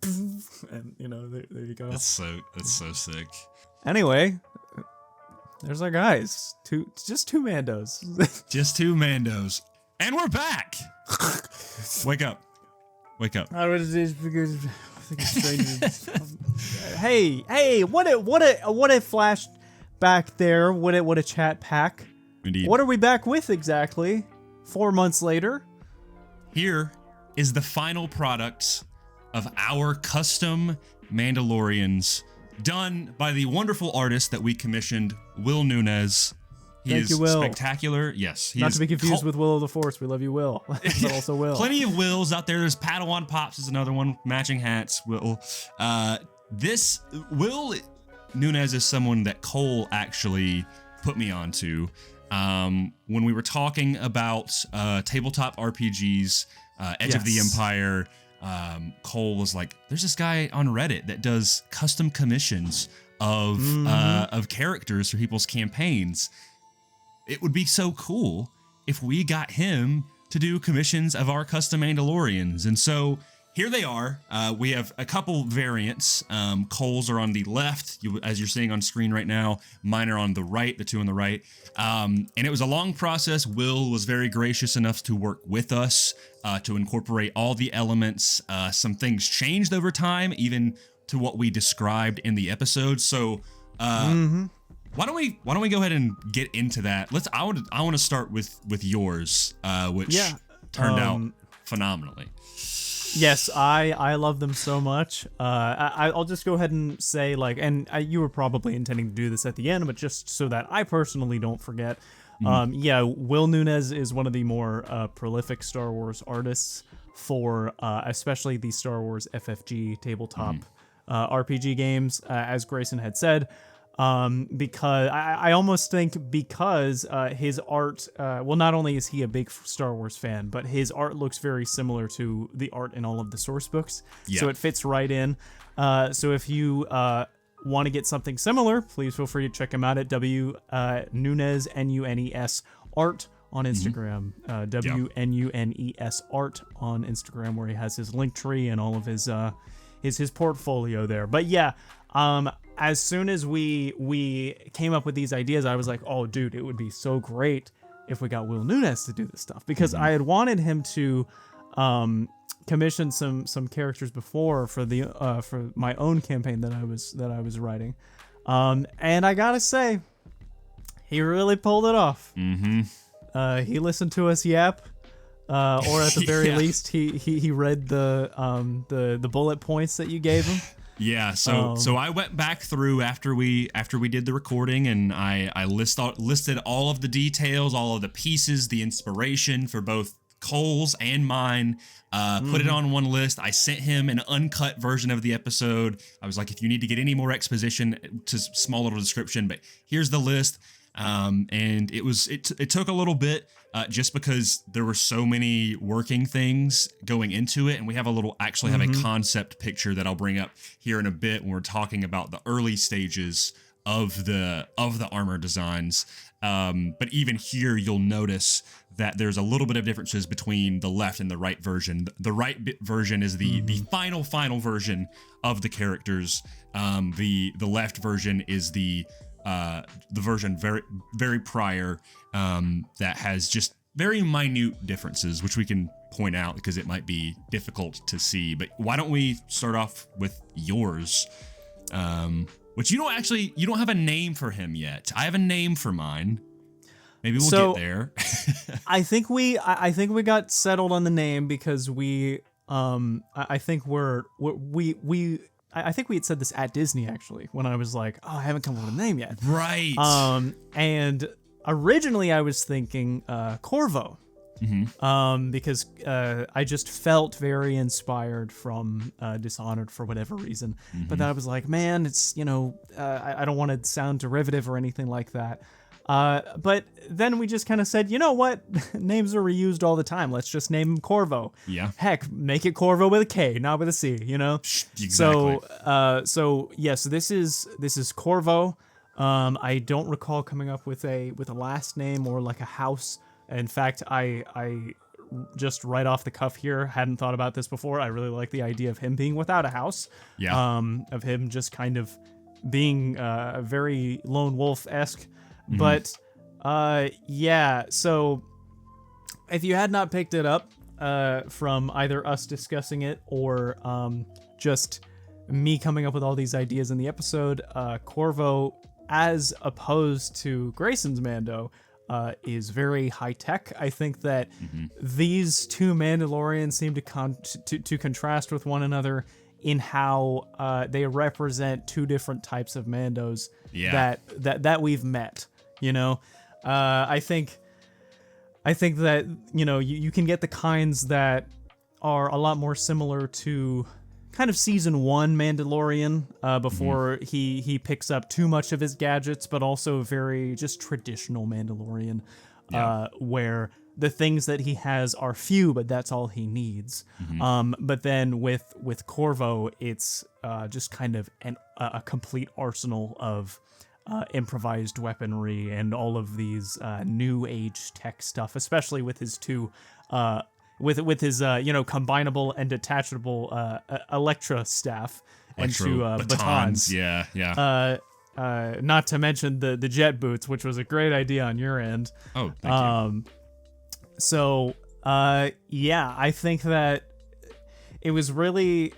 there you go. That's so sick. Anyway, there's our guys. Just two Mandos. Just two Mandos. And we're back. Wake up. I was just because Hey, what a flashback there. What a chat pack. Indeed. What are we back with exactly? 4 months later. Here is the final product of our custom Mandalorians, done by the wonderful artist that we commissioned, Will Nunes. He Thank is you, Will. Spectacular. Yes. Not to be confused with Will of the Force. We love you, Will. But also Will. Plenty of Wills out there. There's Padawan Pops is another one. Matching hats. Will. This Will Nunes is someone that Cole actually put me onto. When we were talking about tabletop RPGs, Edge of the Empire, Cole was like, there's this guy on Reddit that does custom commissions of characters for people's campaigns. It would be so cool if we got him to do commissions of our custom Mandalorians. And so here they are. We have a couple variants. Cole's are on the left, as you're seeing on screen right now. Mine are on the right, the two on the right. And it was a long process. Will was very gracious enough to work with us to incorporate all the elements. Some things changed over time, even to what we described in the episode. So why don't we go ahead and get into that? I want to start with yours, which turned out phenomenally. Yes, I love them so much. I'll just go ahead and say, you were probably intending to do this at the end, but just so that I personally don't forget. Will Nunes is one of the more prolific Star Wars artists for especially the Star Wars FFG tabletop RPG games, as Grayson had said. Because I almost think because his art, not only is he a big Star Wars fan, but his art looks very similar to the art in all of the source books. Yeah. So it fits right in. So if you want to get something similar, please feel free to check him out at Nunes, Nunes art on Instagram. WNUNES art on Instagram, where he has his link tree and all of his portfolio there. But yeah, as soon as we came up with these ideas, I was like, oh, dude, it would be so great if we got Will Nunes to do this stuff, because I had wanted him to commission some characters before for my own campaign that I was writing, and I gotta say, he really pulled it off. He listened to us yap, or at the very least, he read the bullet points that you gave him. Yeah, so I went back through after we did the recording, and I listed all of the details, all of the pieces, the inspiration for both Cole's and mine. Put it on one list. I sent him an uncut version of the episode. I was like, if you need to get any more exposition, to small little description, but here's the list. And it took a little bit, just because there were so many working things going into it, and we have a concept picture that I'll bring up here in a bit when we're talking about the early stages of the armor designs. But even here, you'll notice that there's a little bit of differences between the left and the right version. The right version is the final version of the characters. The left version is the version very, very prior, that has just very minute differences, which we can point out because it might be difficult to see. But why don't we start off with yours? Which you don't have a name for him yet. I have a name for mine. Maybe we'll get there. I think we got settled on the name because I think we had said this at Disney, actually, when I was like, oh, I haven't come up with a name yet. Right. And originally I was thinking Corvo. Because I just felt very inspired from Dishonored for whatever reason. But then I was like, man, it's, I don't want to sound derivative or anything like that. But then we just kind of said, you know what? Names are reused all the time. Let's just name him Corvo. Yeah. Heck, make it Corvo with a K, not with a C, Exactly. So yes, this is Corvo. I don't recall coming up with a last name or like a house. In fact, I just right off the cuff here, hadn't thought about this before. I really like the idea of him being without a house. Yeah. Of him just kind of being very lone wolf-esque. But yeah, so if you had not picked it up from either us discussing it or just me coming up with all these ideas in the episode, Corvo, as opposed to Grayson's Mando, is very high tech. I think that these two Mandalorians seem to contrast with one another in how they represent two different types of Mandos that we've met. I think that you can get the kinds that are a lot more similar to kind of season 1 Mandalorian before he picks up too much of his gadgets, but also very just traditional Mandalorian, where the things that he has are few, but that's all he needs. But then with Corvo, it's just kind of a complete arsenal of improvised weaponry and all of these new age tech stuff, especially with his two with his combinable and detachable Electra staff and two batons. Yeah. Not to mention the jet boots, which was a great idea on your end. Oh, thank you. So I think that it was really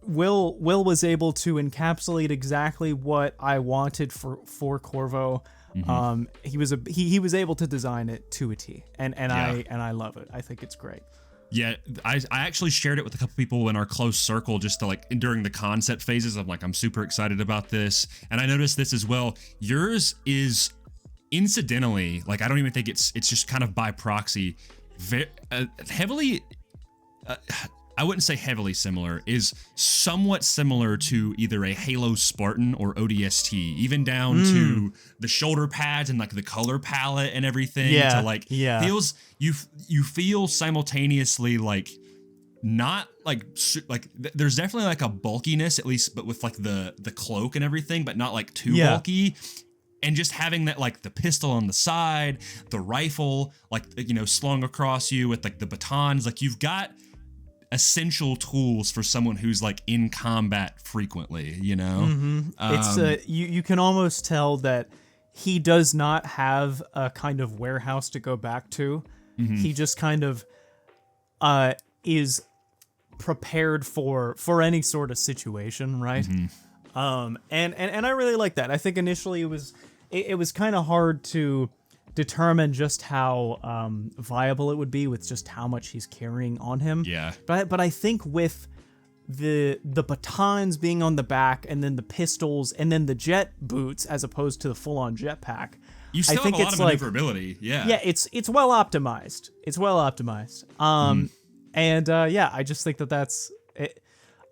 Will was able to encapsulate exactly what I wanted for Corvo. He was able to design it to a T, and I love it. I think it's great. Yeah, I actually shared it with a couple people in our close circle just to during the concept phases. I'm super excited about this, and I noticed this as well. Yours is incidentally, I don't even think it's just kind of by proxy, heavily. I wouldn't say heavily similar, is somewhat similar to either a Halo Spartan or ODST, even down to the shoulder pads and the color palette and everything. Feels you feel simultaneously not there's definitely a bulkiness, at least, but with the cloak and everything, but not too bulky. And just having that the pistol on the side, the rifle slung across you with the batons, you've got essential tools for someone who's in combat frequently, It's you can almost tell that he does not have a kind of warehouse to go back to. He just kind of is prepared for any sort of situation, right? And I really like that. I think initially it was kind of hard to determine just how viable it would be with just how much he's carrying on him. Yeah. But I think with the batons being on the back and then the pistols and then the jet boots as opposed to the full-on jetpack, You still I think have a lot it's of like, maneuverability. Yeah. yeah, it's well optimized. It's well optimized. And yeah, I just think that that's it.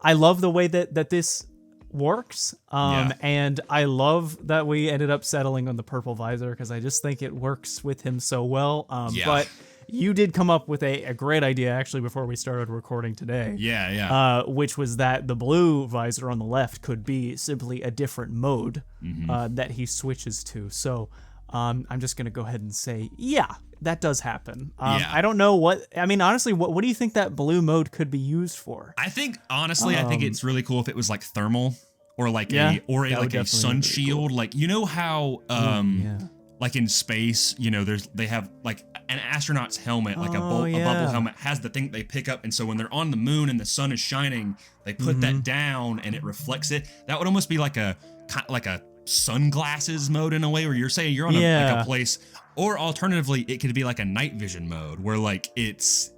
I love the way that this works. And I love that we ended up settling on the purple visor because I just think it works with him so well. But you did come up with a great idea actually before we started recording today. Yeah. Which was that the blue visor on the left could be simply a different mode that he switches to. So I'm just going to go ahead and say, yeah, that does happen. I don't know honestly, what do you think that blue mode could be used for? I think, honestly, I think it's really cool if it was like thermal or like Yeah, a sun really shield. cool. Like, you know how, like in space, you know, they have like an astronaut's helmet, like a bubble helmet has the thing they pick up. And so when they're on the moon and the sun is shining, they put that down and it reflects it. That would almost be like a sunglasses mode in a way where you're saying you're on like a place, or alternatively it could be like a night vision mode where like it's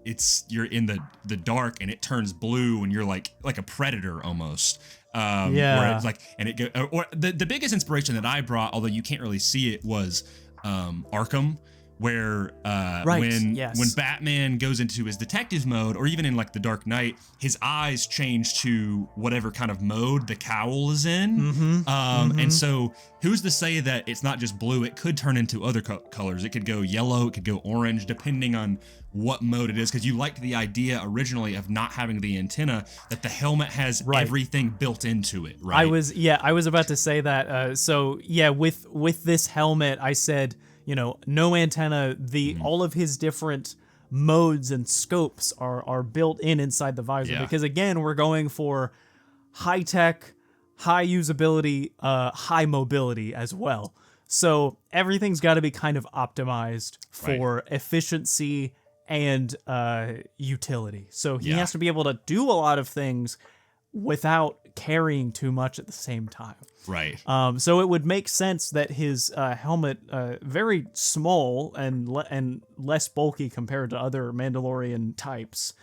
you're in the dark and it turns blue and you're like a predator almost. Where it's like, and it go, or the biggest inspiration that I brought, although you can't really see it, was Arkham, where when Batman goes into his detective mode, or even in like the Dark Knight, his eyes change to whatever kind of mode the cowl is in. And so who's to say that it's not just blue? It could turn into other colors. It could go yellow, it could go orange, depending on what mode it is, because you liked the idea originally of not having the antenna, that the helmet has everything built into it, right? I was about to say that. So yeah, with this helmet, I said, you know, no antenna. All of his different modes and scopes are built inside the visor, because again, we're going for high tech, high usability, high mobility as well. So everything's got to be kind of optimized for efficiency and utility. So he has to be able to do a lot of things without carrying too much at the same time. Right. So it would make sense that his helmet, very small and less bulky compared to other Mandalorian types,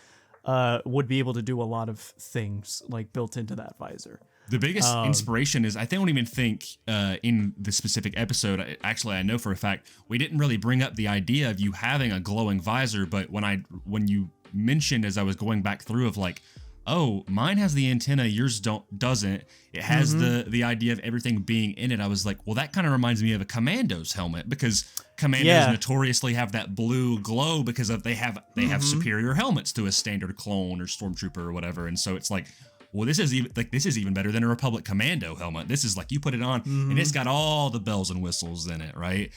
would be able to do a lot of things like built into that visor. The biggest inspiration is, I don't even think in the specific episode, actually I know for a fact, we didn't really bring up the idea of you having a glowing visor, but when you mentioned, as I was going back through, of like, oh, mine has the antenna, yours doesn't. It has the idea of everything being in it. I was like, well, that kind of reminds me of a Commando's helmet, because Commandos notoriously have that blue glow because they have superior helmets to a standard clone or stormtrooper or whatever. And so it's like, well, this is even better than a Republic Commando helmet. This is like, you put it on and it's got all the bells and whistles in it, right?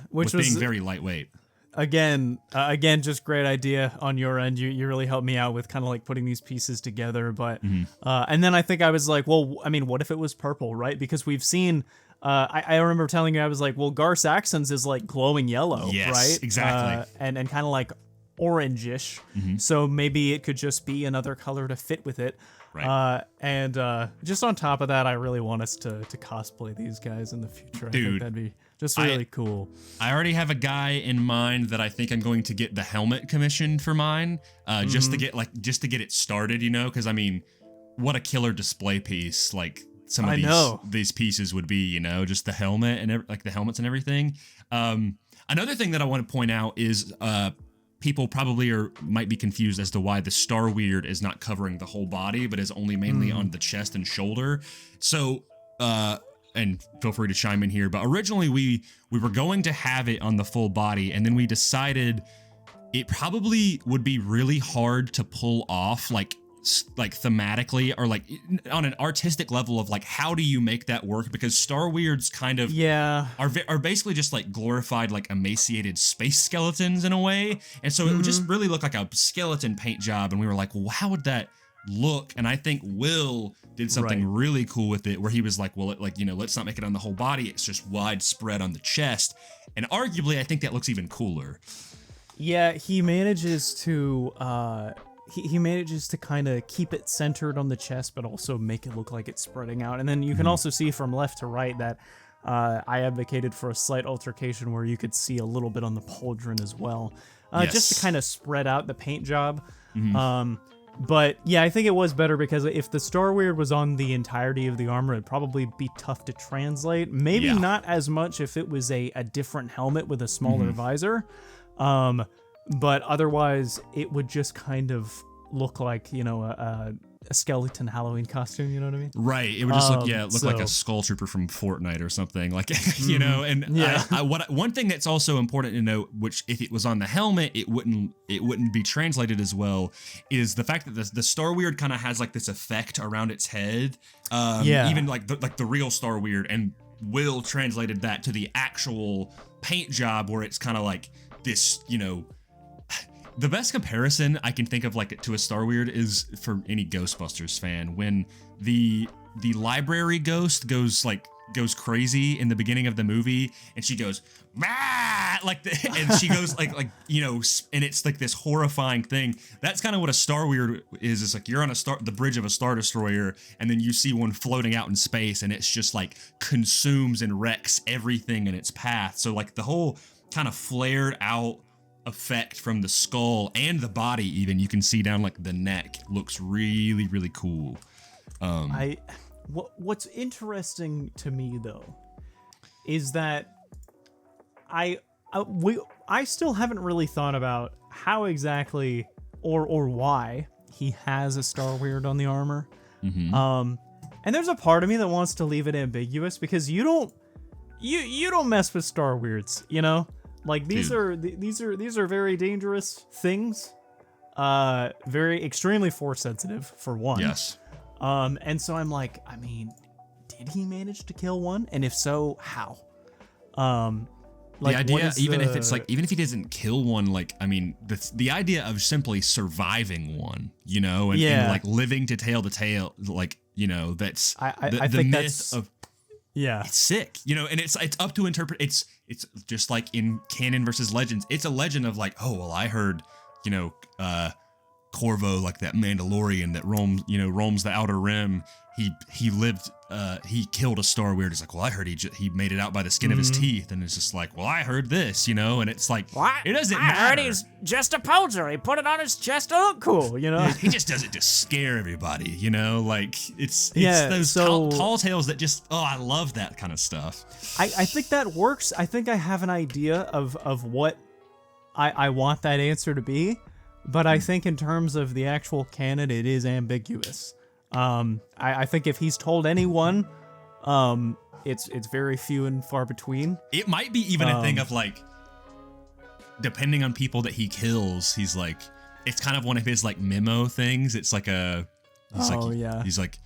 Which was being very lightweight. Again, just great idea on your end. You really helped me out with kind of like putting these pieces together. But and then I think I was like, well, I mean, what if it was purple, right? Because we've seen. I remember telling you, I was like, well, Gar Saxon's is like glowing yellow, yes, right? Exactly. And kind of like orangish. So maybe it could just be another color to fit with it. Right. And just on top of that, I really want us to cosplay these guys in the future. Dude, I think that'd be just really cool. I already have a guy in mind that I think I'm going to get the helmet commissioned for mine, just to get it started, you know, because I mean, what a killer display piece like some of these pieces would be, you know, just the helmet and like the helmets and everything. Another thing that I want to point out is people probably might be confused as to why the Star Weird is not covering the whole body, but is only mainly on the chest and shoulder. So, and feel free to chime in here, but originally we were going to have it on the full body, and then we decided it probably would be really hard to pull off, like thematically, or like on an artistic level of like, how do you make that work? Because Star Weirds kind of are basically just like glorified, like emaciated space skeletons in a way, and so it would just really look like a skeleton paint job. And we were like, well, how would that look, and I think Will did something Right. really cool with it, where he was like, well, let's not make it on the whole body. It's just widespread on the chest, and arguably, I think that looks even cooler. Yeah, he manages to he manages to kind of keep it centered on the chest, but also make it look like it's spreading out. And then you can also see from left to right that I advocated for a slight altercation where you could see a little bit on the pauldron as well, just to kind of spread out the paint job. But yeah, I think it was better because if the Star Weird was on the entirety of the armor, it'd probably be tough to translate. Maybe not as much if it was a different helmet with a smaller visor. But otherwise, it would just kind of look like, a skeleton Halloween costume, you know what I mean? Right. It would just look like a skull trooper from Fortnite or something, like, and one thing that's also important to note, which if it was on the helmet, it wouldn't be translated as well, is the fact that the Star Weird kind of has like this effect around its head. Even like the real Star Weird, and Will translated that to the actual paint job where it's kind of like this, the best comparison I can think of like to a Star Weird is for any Ghostbusters fan, when the library ghost goes crazy in the beginning of the movie, and she goes and she goes like and it's like this horrifying thing. That's kind of what a Star Weird is. It's like you're on the bridge of a Star Destroyer, and then you see one floating out in space, and it's just like consumes and wrecks everything in its path. So like the whole kind of flared out effect from the skull and the body, even you can see down like the neck, looks really, really cool. What's interesting to me though is that I still haven't really thought about how exactly or why he has a Star Weird on the armor. And there's a part of me that wants to leave it ambiguous, because you don't mess with Star Weirds, Like these are very dangerous things, very extremely force sensitive for one. Yes. And so I'm like, I mean, did he manage to kill one? And if so, how? The idea, even if he doesn't kill one, like, I mean, the idea of simply surviving one, and like living to tale, like, that's I the think myth that's of. Yeah, it's sick, and it's up to interpret. It's just like in canon versus legends. It's a legend of like, oh well, I heard, Corvo, like that Mandalorian that roams the Outer Rim. He lived. He killed a Star Weird. It's like, well, I heard he made it out by the skin of his teeth, and it's just like, well, I heard this, and it's like, what? It doesn't I matter. heard he's just a poser. He put it on his chest to look cool, He just does it to scare everybody, like it's those tall tales that just, I love that kind of stuff. I think that works. I think I have an idea of what I want that answer to be, but I think in terms of the actual canon, it is ambiguous. I think if he's told anyone, it's very few and far between. It might be even a thing of like, depending on people that he kills, he's like, it's kind of one of his like memo things. It's like he's like,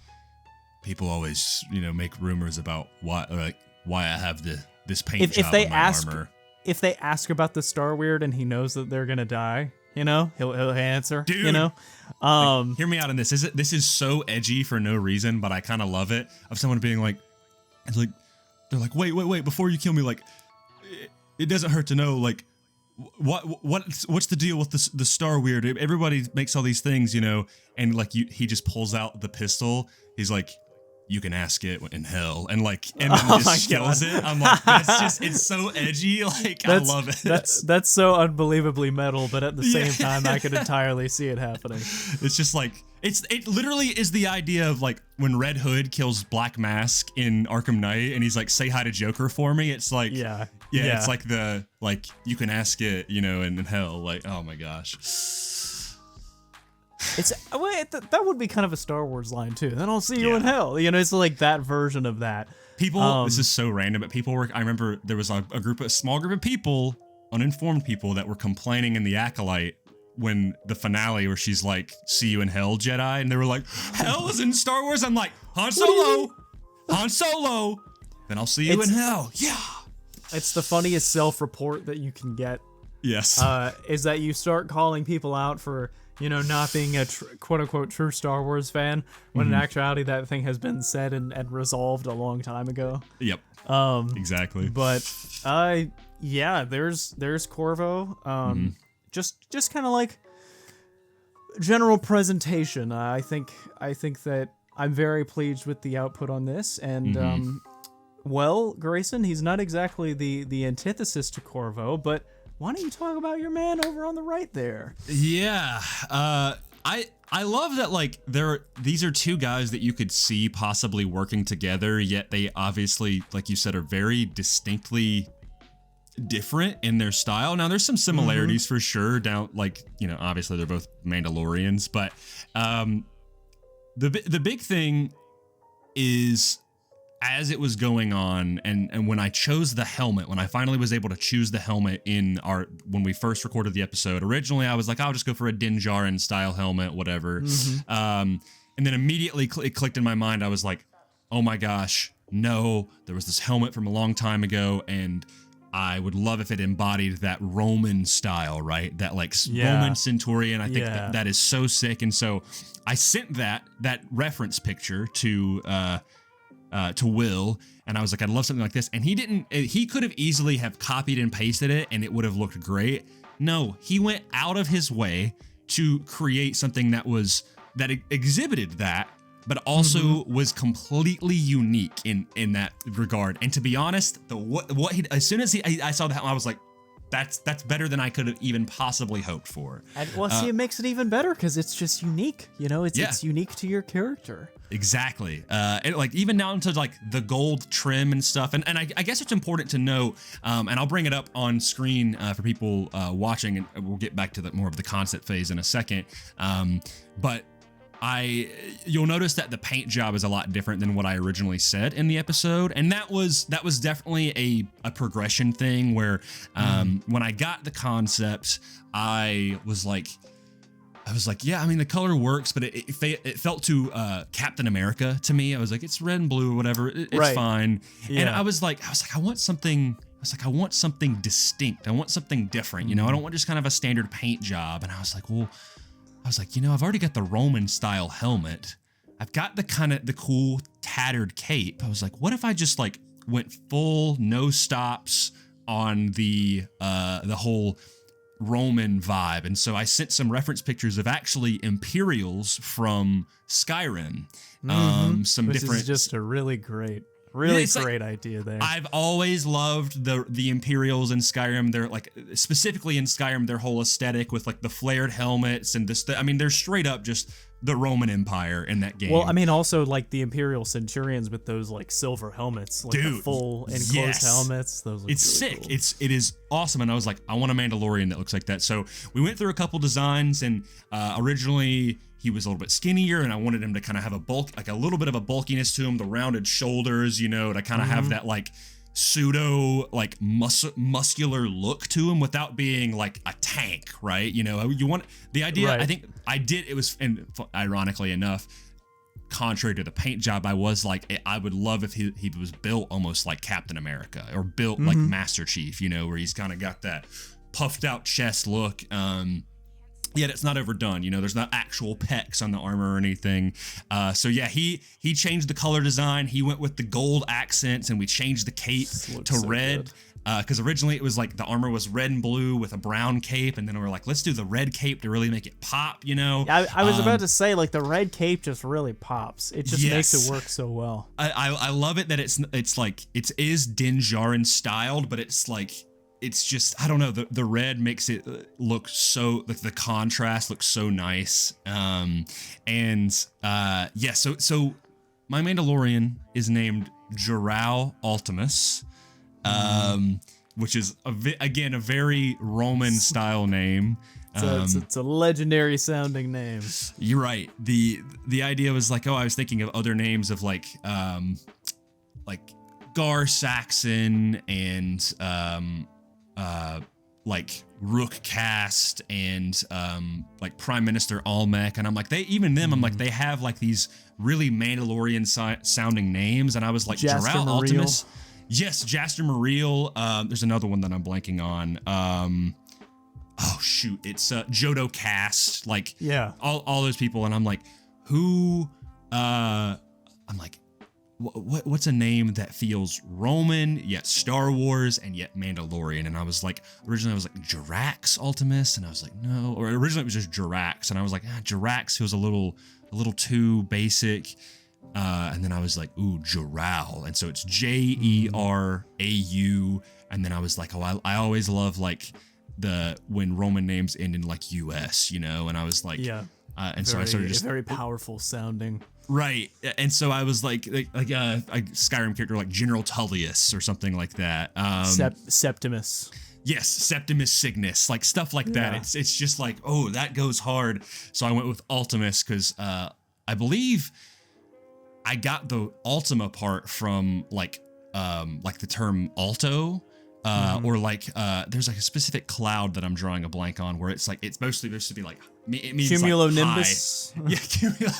people always, make rumors about why I have this paint job on my armor. If they ask about the Star Weird and he knows that they're gonna die, he'll answer. Dude, hear me out on this. This is so edgy for no reason, but I kind of love it. Of someone being like, they're like, wait, before you kill me, like, it doesn't hurt to know, like, what's the deal with the Star Weird? Everybody makes all these things, and like he just pulls out the pistol. He's like, you can ask it in hell, and then just kills it. I'm like, it's so edgy. Like, I love it. That's so unbelievably metal, but at the same time, I could entirely see it happening. It's just like, it literally is the idea of like when Red Hood kills Black Mask in Arkham Knight, and he's like, say hi to Joker for me. It's like, yeah. It's like you can ask it, in hell. Like, oh my gosh. That would be kind of a Star Wars line too. Then I'll see you in hell. It's like that version of that. People, this is so random, but people were. I remember there was a small group of people, uninformed people, that were complaining in the Acolyte when the finale, where she's like, "See you in hell, Jedi," and they were like, "Hell is in Star Wars." I'm like, Han Solo. Then I'll see you in hell. Yeah. It's the funniest self-report that you can get. Yes. is that you start calling people out for, not being a quote-unquote true Star Wars fan, when in actuality that thing has been said and resolved a long time ago. Yep. Exactly. But, yeah, there's Corvo. Just kind of like general presentation. I think that I'm very pleased with the output on this, and well, Grayson, he's not exactly the antithesis to Corvo, but why don't you talk about your man over on the right there? Yeah, I love that, like, these are two guys that you could see possibly working together, yet they obviously, like you said, are very distinctly different in their style. Now, there's some similarities for sure, obviously they're both Mandalorians, but the big thing is, as it was going on, and when I chose the helmet, when I finally was able to choose the helmet when we first recorded the episode, originally I was like, I'll just go for a Din Djarin style helmet, whatever. And then immediately it clicked in my mind. I was like, oh my gosh, no, there was this helmet from a long time ago, and I would love if it embodied that Roman style, right? That Roman Centurion. I think that is so sick. And so I sent that reference picture to Will, and I was like, I'd love something like this. And he could have easily have copied and pasted it and it would have looked great. No, he went out of his way to create something that exhibited that, but also was completely unique in that regard. And to be honest, as soon as I saw that, I was like, that's better than I could have even possibly hoped for. And see, it makes it even better because it's just unique. It's unique to your character. Exactly. And even down to the gold trim and stuff. And I guess it's important to know, and I'll bring it up on screen for people watching, and we'll get back to more of the concept phase in a second. But you'll notice that the paint job is a lot different than what I originally said in the episode, and that was definitely a progression thing where when I got the concept, I was like, yeah, I mean, the color works, but it felt too Captain America to me. I was like, it's red and blue or whatever, it's fine. Yeah. And I was like, I want something distinct. I want something different. I don't want just kind of a standard paint job. And I was like, I've already got the Roman style helmet. I've got the cool tattered cape. I was like, what if I just went full no stops on the whole Roman vibe? And so I sent some reference pictures of actually Imperials from Skyrim. This is just a really great idea there. I've always loved the Imperials in Skyrim. They're specifically in Skyrim, their whole aesthetic with the flared helmets and this. I mean, they're straight up just the Roman Empire in that game. Well, I mean, also the Imperial Centurions with those silver helmets, the full enclosed helmets. Those look it's really sick. Cool. It is awesome, and I was like, I want a Mandalorian that looks like that. So we went through a couple designs, and originally he was a little bit skinnier, and I wanted him to kind of have a little bit of a bulkiness to him, the rounded shoulders, to kind of have that pseudo muscular look to him without being a tank, right? You want the idea. Right. I think I did. It was, and ironically enough, contrary to the paint job, I would love if he was built almost like Captain America or built like Master Chief, where he's kind of got that puffed out chest look. Yet it's not overdone, there's not actual pecs on the armor or anything. So yeah, he changed the color design. He went with the gold accents, and we changed the cape to red. Because originally it was the armor was red and blue with a brown cape, and then we were like, let's do the red cape to really make it pop, I was about to say, the red cape just really pops. It just makes it work so well. I love it that it is Din Djarin styled, but it's just, I don't know, the red makes it look so, the contrast looks so nice. So my Mandalorian is named Jarau Ultimus, which is, again, a very Roman style name. It's a legendary sounding name. You're right. The idea was I was thinking of other names of Gar Saxon and Rookcast and Prime Minister Almec, and I'm like, they have these really Mandalorian sounding names, and I was like, Jarau Ultimus. Yes, Jaster Muriel. There's another one that I'm blanking on. oh shoot, it's Jodo Cast, like Yeah. all those people, and I'm like, who? I'm like, what's a name that feels Roman yet Star Wars and yet Mandalorian? And I was like, originally I was like Jirax Ultimus, and I was like, no. Or originally it was just Jirax, and I was like, Jirax feels a little too basic. And then I was like, ooh, Jarrau. And so it's Jerau. And then I was like, oh, I always love like when Roman names end in like US, you know? And I was like, Yeah. And so I started just very powerful sounding. right. And so I was like a Skyrim character like General Tullius or something like that. Septimus. Yes, Septimus Cygnus, like stuff like that. Yeah. It's just like, oh, that goes hard. So I went with Ultimus because I believe I got the Ultima part from like the term alto. Or like there's like a specific cloud that I'm drawing a blank on where it's like it's mostly supposed to be like it means Cumulonimbus. Like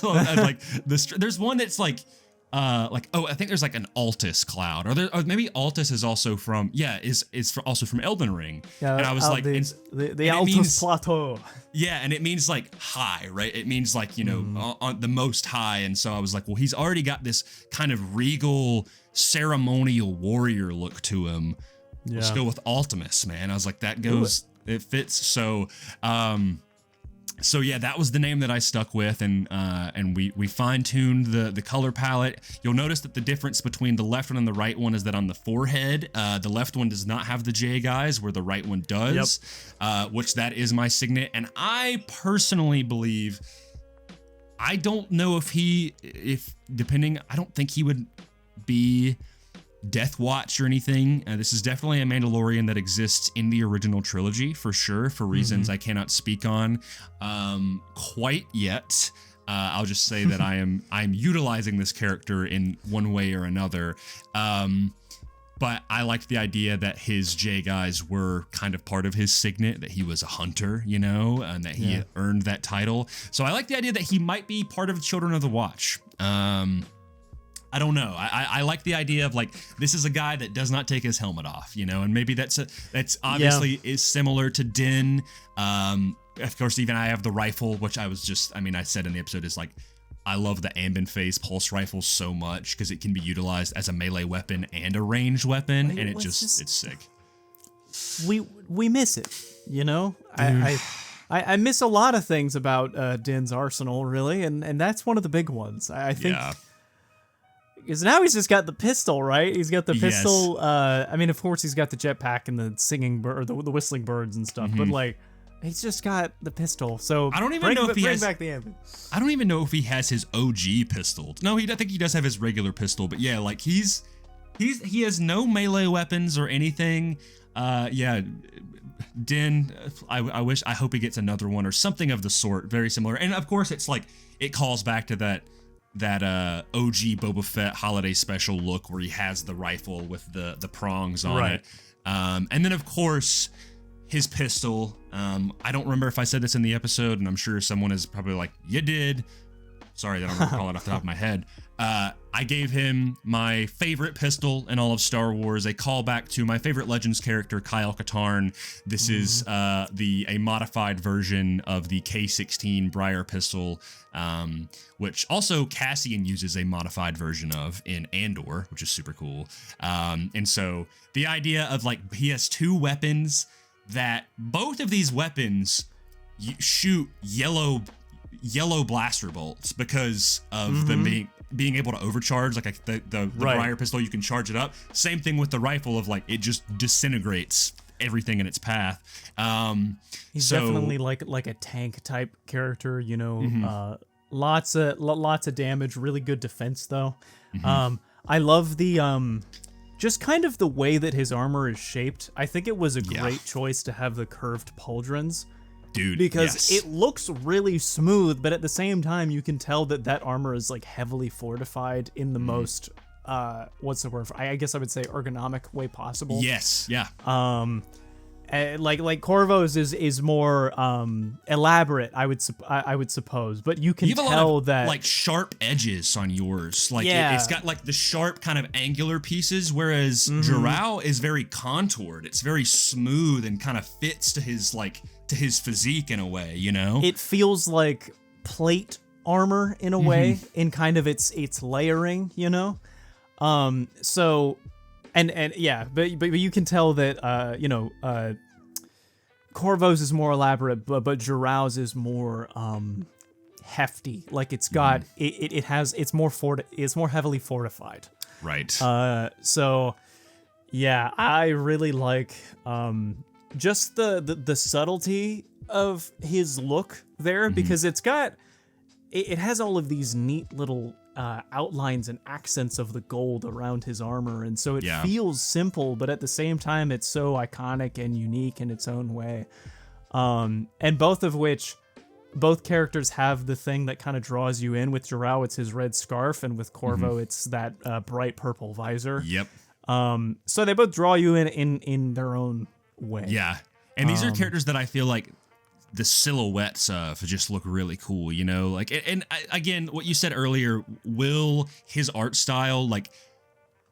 high. Yeah, like there's one that's like oh, I think there's like an Altus cloud, or maybe Altus is also from also from Elden Ring. Yeah, and I was like the Altus Plateau. Yeah, and it means like high, right? It means like, you know, on the most high. And so I was like, well, he's already got this kind of regal ceremonial warrior look to him. Yeah. Let's go with Ultimus, man. I was like, that goes, it fits. So yeah, that was the name that I stuck with, and we fine-tuned the color palette. You'll notice that the difference between the left one and the right one is that on the forehead, the left one does not have the J guys, where the right one does, which that is my signet. And I personally believe, I don't know I don't think he would be Death Watch or anything. This is definitely a Mandalorian that exists in the original trilogy for sure, for reasons I cannot speak on quite yet. I'll just say that I'm utilizing this character in one way or another. But I liked the idea that his J guys were kind of part of his signet, that he was a hunter, you know, and that he earned that title. So I like the idea that he might be part of Children of the Watch. I don't know. I like the idea of like, this is a guy that does not take his helmet off, you know, and maybe that's obviously is similar to Din. Of course, even I have the rifle, which I said in the episode is like, I love the Ambin Phase pulse rifle so much because it can be utilized as a melee weapon and a ranged weapon, and it's sick. We miss it, you know. I miss a lot of things about Din's arsenal, really, and that's one of the big ones. I think. Yeah. Because now he's just got the pistol, right? He's got the pistol. I mean, of course, he's got the jetpack and the singing bird, or the whistling birds and stuff. But like, he's just got the pistol. So I don't even know if he has. Bring back the Ambin. I don't even know if he has his OG pistol. No, I think he does have his regular pistol. But yeah, like he has no melee weapons or anything. Din, I hope he gets another one or something of the sort, very similar. And of course, it's like it calls back to that OG Boba Fett holiday special look where he has the rifle with the prongs on it. And then of course his pistol. I don't remember if I said this in the episode, and I'm sure someone is probably like, you did. Sorry that I don't recall it off the top of my head. I gave him my favorite pistol in all of Star Wars, a callback to my favorite Legends character, Kyle Katarn. This is a modified version of the K16 Briar pistol, which also Cassian uses a modified version of in Andor, which is super cool. And so the idea of like, he has two weapons that both of these weapons shoot yellow blaster bolts because of them being able to overcharge. Like the Briar pistol, you can charge it up. Same thing with the rifle of like, it just disintegrates everything in its path. He's definitely like a tank type character, you know. Lots of damage, really good defense though. I love the just kind of the way that his armor is shaped. I think it was a great choice to have the curved pauldrons. Dude, because it looks really smooth, but at the same time, you can tell that that armor is like heavily fortified in the most, what's the word for, I guess I would say ergonomic way possible. Yes, yeah. Like Corvo's is more elaborate, I would suppose, but you can have tell a lot of, that like sharp edges on yours. Like it's got like the sharp kind of angular pieces, whereas Jarrau is very contoured. It's very smooth and kind of fits to his like Yeah. to his physique in a way, you know? It feels like plate armor in a way, in kind of its layering, you know? So and yeah, but you can tell that Corvo's is more elaborate, but Jirao's is more hefty. Like it's got it's more heavily fortified. Right. So yeah, I really like just the subtlety of his look there, because it has all of these neat little outlines and accents of the gold around his armor, and so it feels simple, but at the same time it's so iconic and unique in its own way. And both characters have the thing that kind of draws you in. With Jirao, it's his red scarf, and with Corvo, it's that bright purple visor. Yep. So they both draw you in their own way. Yeah. And these are characters that I feel like the silhouettes of just look really cool, you know? Like, and again, what you said earlier, Will, his art style, like,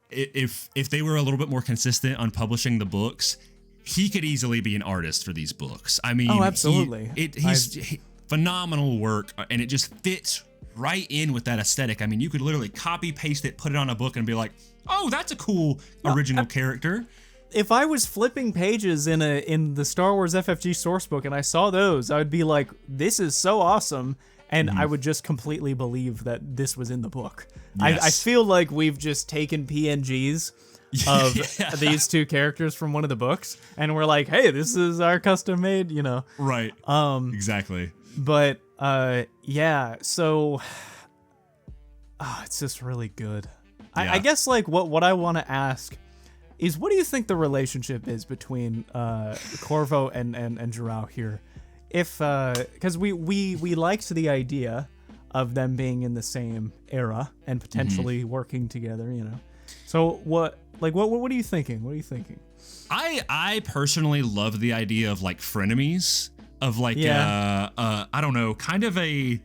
if they were a little bit more consistent on publishing the books, he could easily be an artist for these books. I mean, absolutely. He's phenomenal work, and it just fits right in with that aesthetic. I mean, you could literally copy paste it, put it on a book, and be like, "Oh, that's a cool original character." If I was flipping pages in the Star Wars FFG sourcebook and I saw those, I would be like, "This is so awesome," and I would just completely believe that this was in the book. Yes. I feel like we've just taken PNGs of these two characters from one of the books, and we're like, "Hey, this is our custom made," you know? Right. Exactly. But yeah, so it's just really good. Yeah. I guess like what I want to ask is, what do you think the relationship is between Corvo and Jirao here? If because we liked the idea of them being in the same era and potentially working together, you know. So what are you thinking? What are you thinking? I personally love the idea of like frenemies, of like I don't know, kind of a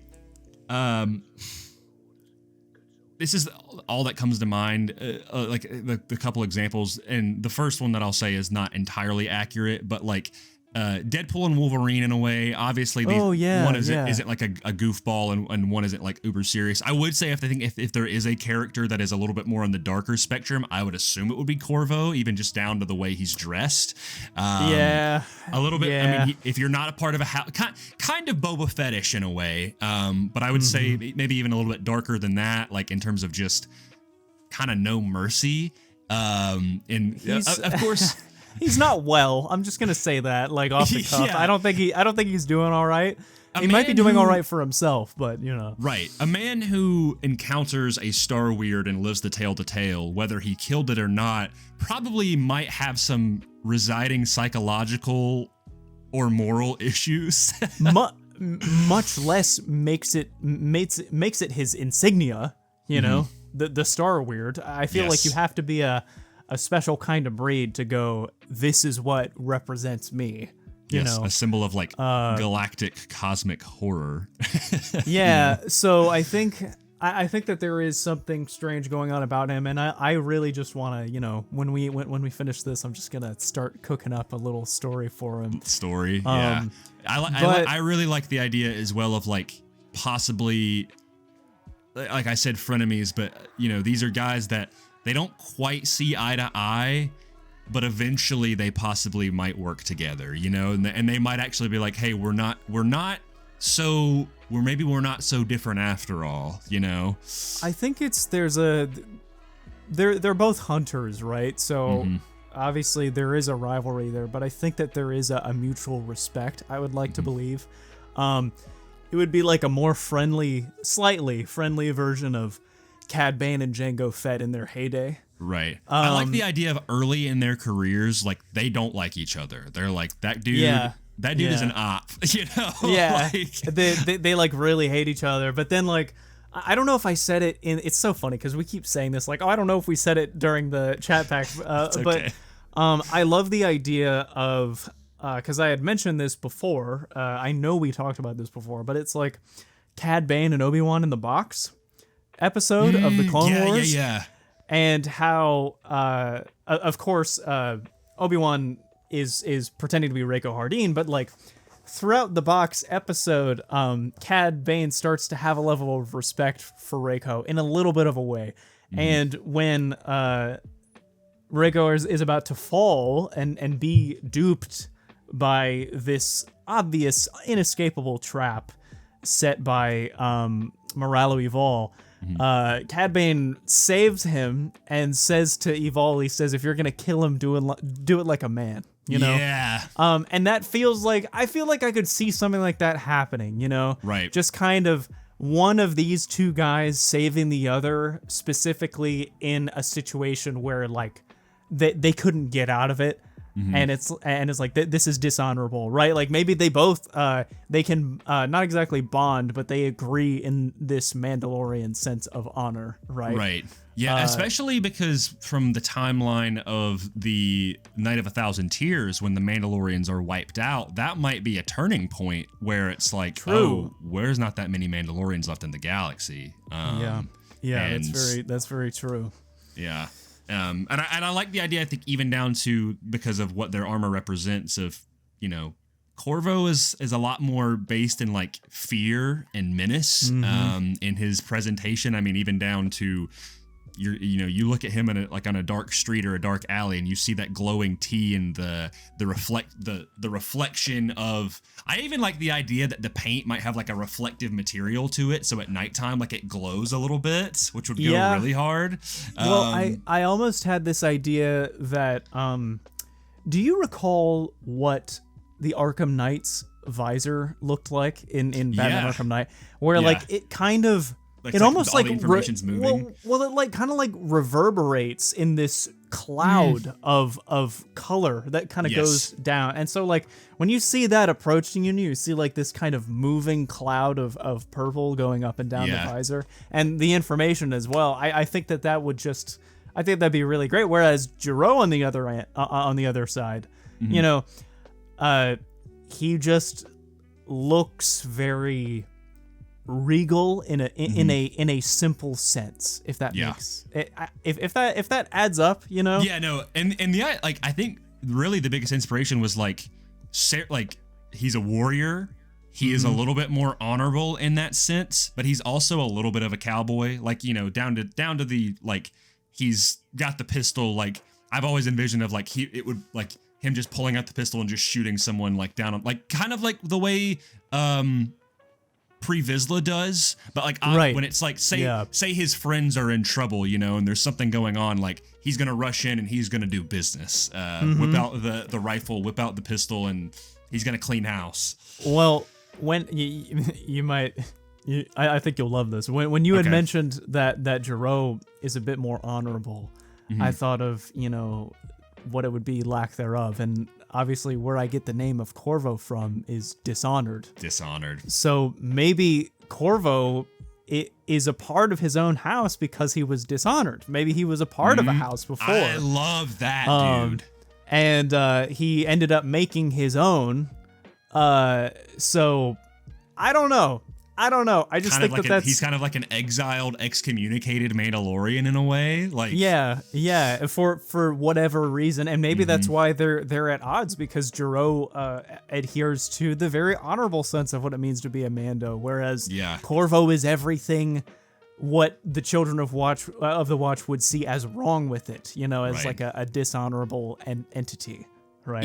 this is all that comes to mind, like the couple examples, and the first one that I'll say is not entirely accurate, but like Deadpool and Wolverine in a way. Obviously, one isn't like a goofball, and one isn't like uber serious. I would say if there is a character that is a little bit more on the darker spectrum, I would assume it would be Corvo, even just down to the way he's dressed. A little bit. Yeah. I mean, if you're not a part of a kind of Boba Fettish in a way, but I would say maybe even a little bit darker than that, like in terms of just kind of no mercy. And of course. He's not well. I'm just gonna say that, like off the cuff. Yeah. I don't think he's doing all right. He might be doing all right for himself, but you know. Right. A man who encounters a star weird and lives the tale to tale, whether he killed it or not, probably might have some residing psychological or moral issues. Much less makes it his insignia, you know, the star weird. I feel like you have to be a special kind of breed to go, this is what represents me. You know, a symbol of like galactic cosmic horror. Yeah, so I think that there is something strange going on about him, and I really just want to, you know, when we finish this, I'm just gonna start cooking up a little story for him. Yeah. I really like the idea as well of like possibly, like I said, frenemies, but you know, these are guys that they don't quite see eye to eye, but eventually they possibly might work together, you know, and they might actually be like, hey, we're not so different after all, you know. I think they're both hunters, right? So obviously there is a rivalry there, but I think that there is a mutual respect, I would like to believe. It would be like a more slightly friendly version of Cad Bane and Jango Fett in their heyday. Right. I like the idea of early in their careers, like they don't like each other. They're like, that dude is an op, you know? Yeah. Like, they like really hate each other. But then like, I don't know if I said it it's so funny because we keep saying this, like, oh, I don't know if we said it during the chat pack, okay. But I love the idea of, because I had mentioned this before, I know we talked about this before, but it's like Cad Bane and Obi-Wan in the box episode of the Clone Wars. Yeah. And how, of course, Obi-Wan is pretending to be Reiko Hardeen, but like throughout the box episode, Cad Bane starts to have a level of respect for Reiko in a little bit of a way. And when Reiko is about to fall and be duped by this obvious, inescapable trap set by Moralo Evol, Cad Bane saves him and says to Evol, he says, if you're going to kill him, do it like a man. You know? Yeah. And that feels like, I feel like I could see something like that happening, you know? Right. Just kind of one of these two guys saving the other, specifically in a situation where like they couldn't get out of it. And it's like this is dishonorable, right? Like maybe they both they can not exactly bond, but they agree in this Mandalorian sense of honor, right? Right. Yeah, especially because from the timeline of the Night of 1,000 Tears, when the Mandalorians are wiped out, that might be a turning point where it's like, oh, where's not that many Mandalorians left in the galaxy? Yeah, that's very true. Yeah. And I like the idea, I think, even down to because of what their armor represents of, you know, Corvo is a lot more based in like fear and menace in his presentation. I mean, even down to you look at him in on a dark street or a dark alley and you see that glowing T and the reflection of, I even like the idea that the paint might have like a reflective material to it, so at nighttime like it glows a little bit, which would go really hard. Well, I almost had this idea that do you recall what the Arkham Knight's visor looked like in Batman Arkham Knight, where like it kind of it almost all like the information's moving. Well, it like kind of like reverberates in this cloud of color that kind of goes down. And so like when you see that approaching you see like this kind of moving cloud of purple going up and down the visor and the information as well. I think that would just, I think that'd be really great. Whereas Jiro on the other side, you know, he just looks very regal in a simple sense, if that makes if that adds up, you know. Yeah, no, and like I think really the biggest inspiration was like he's a warrior. He is a little bit more honorable in that sense, but he's also a little bit of a cowboy, like, you know, down to the like he's got the pistol. Like I've always envisioned of like it would like him just pulling out the pistol and just shooting someone like down on, like kind of like the way Pre-Vizsla does, but like when it's like say his friends are in trouble, you know, and there's something going on, like he's gonna rush in and he's gonna do business, whip out the rifle, whip out the pistol, and he's gonna clean house. Well, when you might, I think you'll love this. When you had mentioned that Jiro is a bit more honorable, I thought of, you know, what it would be lack thereof, and obviously where I get the name of Corvo from is dishonored. So maybe Corvo is a part of his own house because he was dishonored. Maybe he was a part of a house before. I love that, dude. And he ended up making his own. So I don't know. I just think that's he's kind of like an exiled, excommunicated Mandalorian in a way. Like yeah, for whatever reason, and maybe that's why they're at odds, because Jiro adheres to the very honorable sense of what it means to be a Mando, whereas Corvo is everything what the children of the Watch would see as wrong with it, you know, as like a dishonorable entity. Right.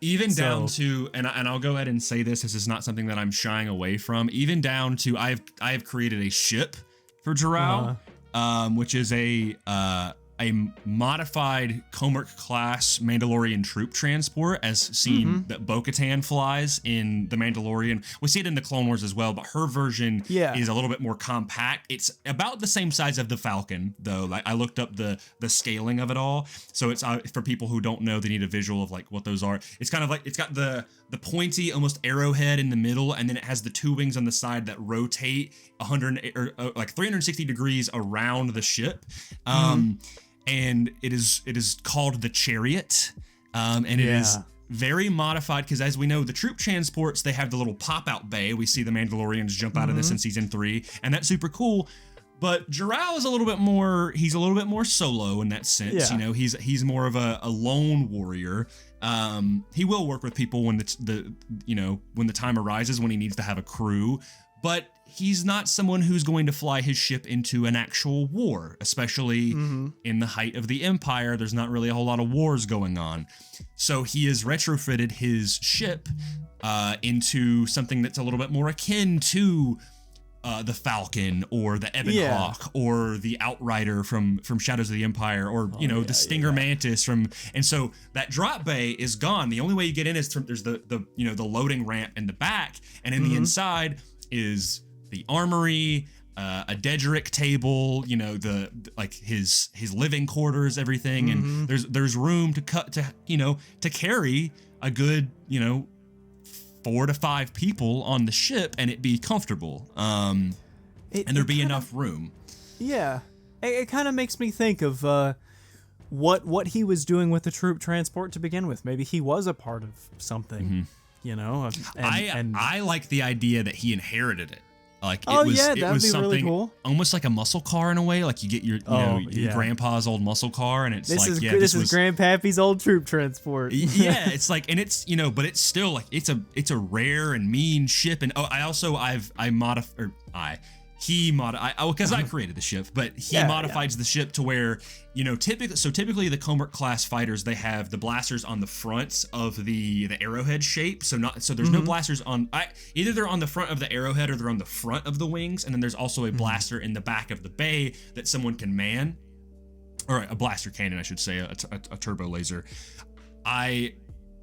Even down to, and I'll go ahead and say this is not something that I'm shying away from, even down to I have created a ship for Jiro, which is a modified Comerc class Mandalorian troop transport, as seen that Bo-Katan flies in The Mandalorian. We see it in the Clone Wars as well, but her version is a little bit more compact. It's about the same size of the Falcon, though. Like I looked up the scaling of it all, so it's for people who don't know, they need a visual of like what those are. It's kind of like it's got the pointy, almost arrowhead in the middle, and then it has the two wings on the side that rotate 360 degrees around the ship. And it is called the Chariot, and it is very modified because, as we know, the troop transports, they have the little pop-out bay. We see the Mandalorians jump out of this in season 3, and that's super cool. But Jiro is a little bit more. He's a little bit more solo in that sense. You know, he's more of a lone warrior. He will work with people when when the time arises, when he needs to have a crew, but he's not someone who's going to fly his ship into an actual war, especially in the height of the Empire. There's not really a whole lot of wars going on. So he has retrofitted his ship into something that's a little bit more akin to the Falcon or the Ebon Hawk or the Outrider from Shadows of the Empire, or the Stinger Mantis and so that drop bay is gone. The only way you get in is there's the loading ramp in the back, and in the inside is the armory, a Dedrick table, his living quarters, everything, and there's room to carry a good 4 to 5 people on the ship and it be comfortable, and there'd be enough room. Yeah, it kind of makes me think of what he was doing with the troop transport to begin with. Maybe he was a part of something, I like the idea that he inherited it. Like it that'd was be something really cool. Almost like a muscle car in a way. Like you get your grandpa's old muscle car, and it's this is Grandpappy's old troop transport. Yeah, it's like, and it's but it's still like it's a rare and mean ship. And because I created the ship, but he modifies the ship to where typically the Comert class fighters, they have the blasters on the fronts of the arrowhead shape, so there's no blasters on either they're on the front of the arrowhead or they're on the front of the wings, and then there's also a blaster in the back of the bay that someone can man, or a blaster cannon I should say, a turbo laser. I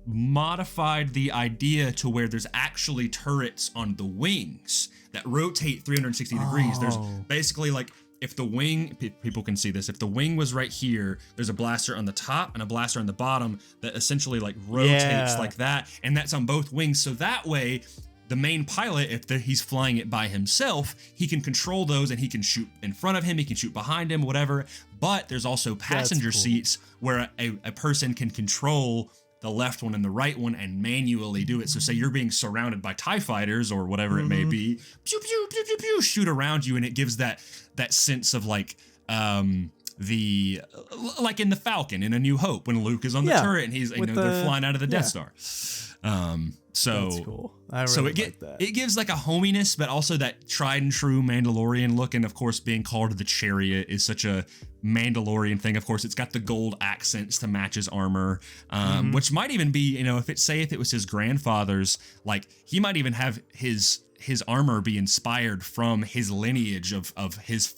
modified the idea to where there's actually turrets on the wings that rotate 360 degrees. There's basically like, if the wing, people can see this, if the wing was right here, there's a blaster on the top and a blaster on the bottom that essentially like rotates like that, and that's on both wings. So that way, the main pilot, if he's flying it by himself, he can control those and he can shoot in front of him, he can shoot behind him, whatever. But there's also passenger seats where a person can control the left one and the right one and manually do it. So say you're being surrounded by TIE fighters or whatever it may be, pew, pew, pew, pew, pew, shoot around you, and it gives that sense of like like in the Falcon in A New Hope when Luke is on the turret and he's they're flying out of the Death Star. So that's cool. I really like that. It gives like a hominess, but also that tried and true Mandalorian look. And of course, being called the Chariot is such a Mandalorian thing. Of course, it's got the gold accents to match his armor, which might even be, if it was his grandfather's, like he might even have his armor be inspired from his lineage of his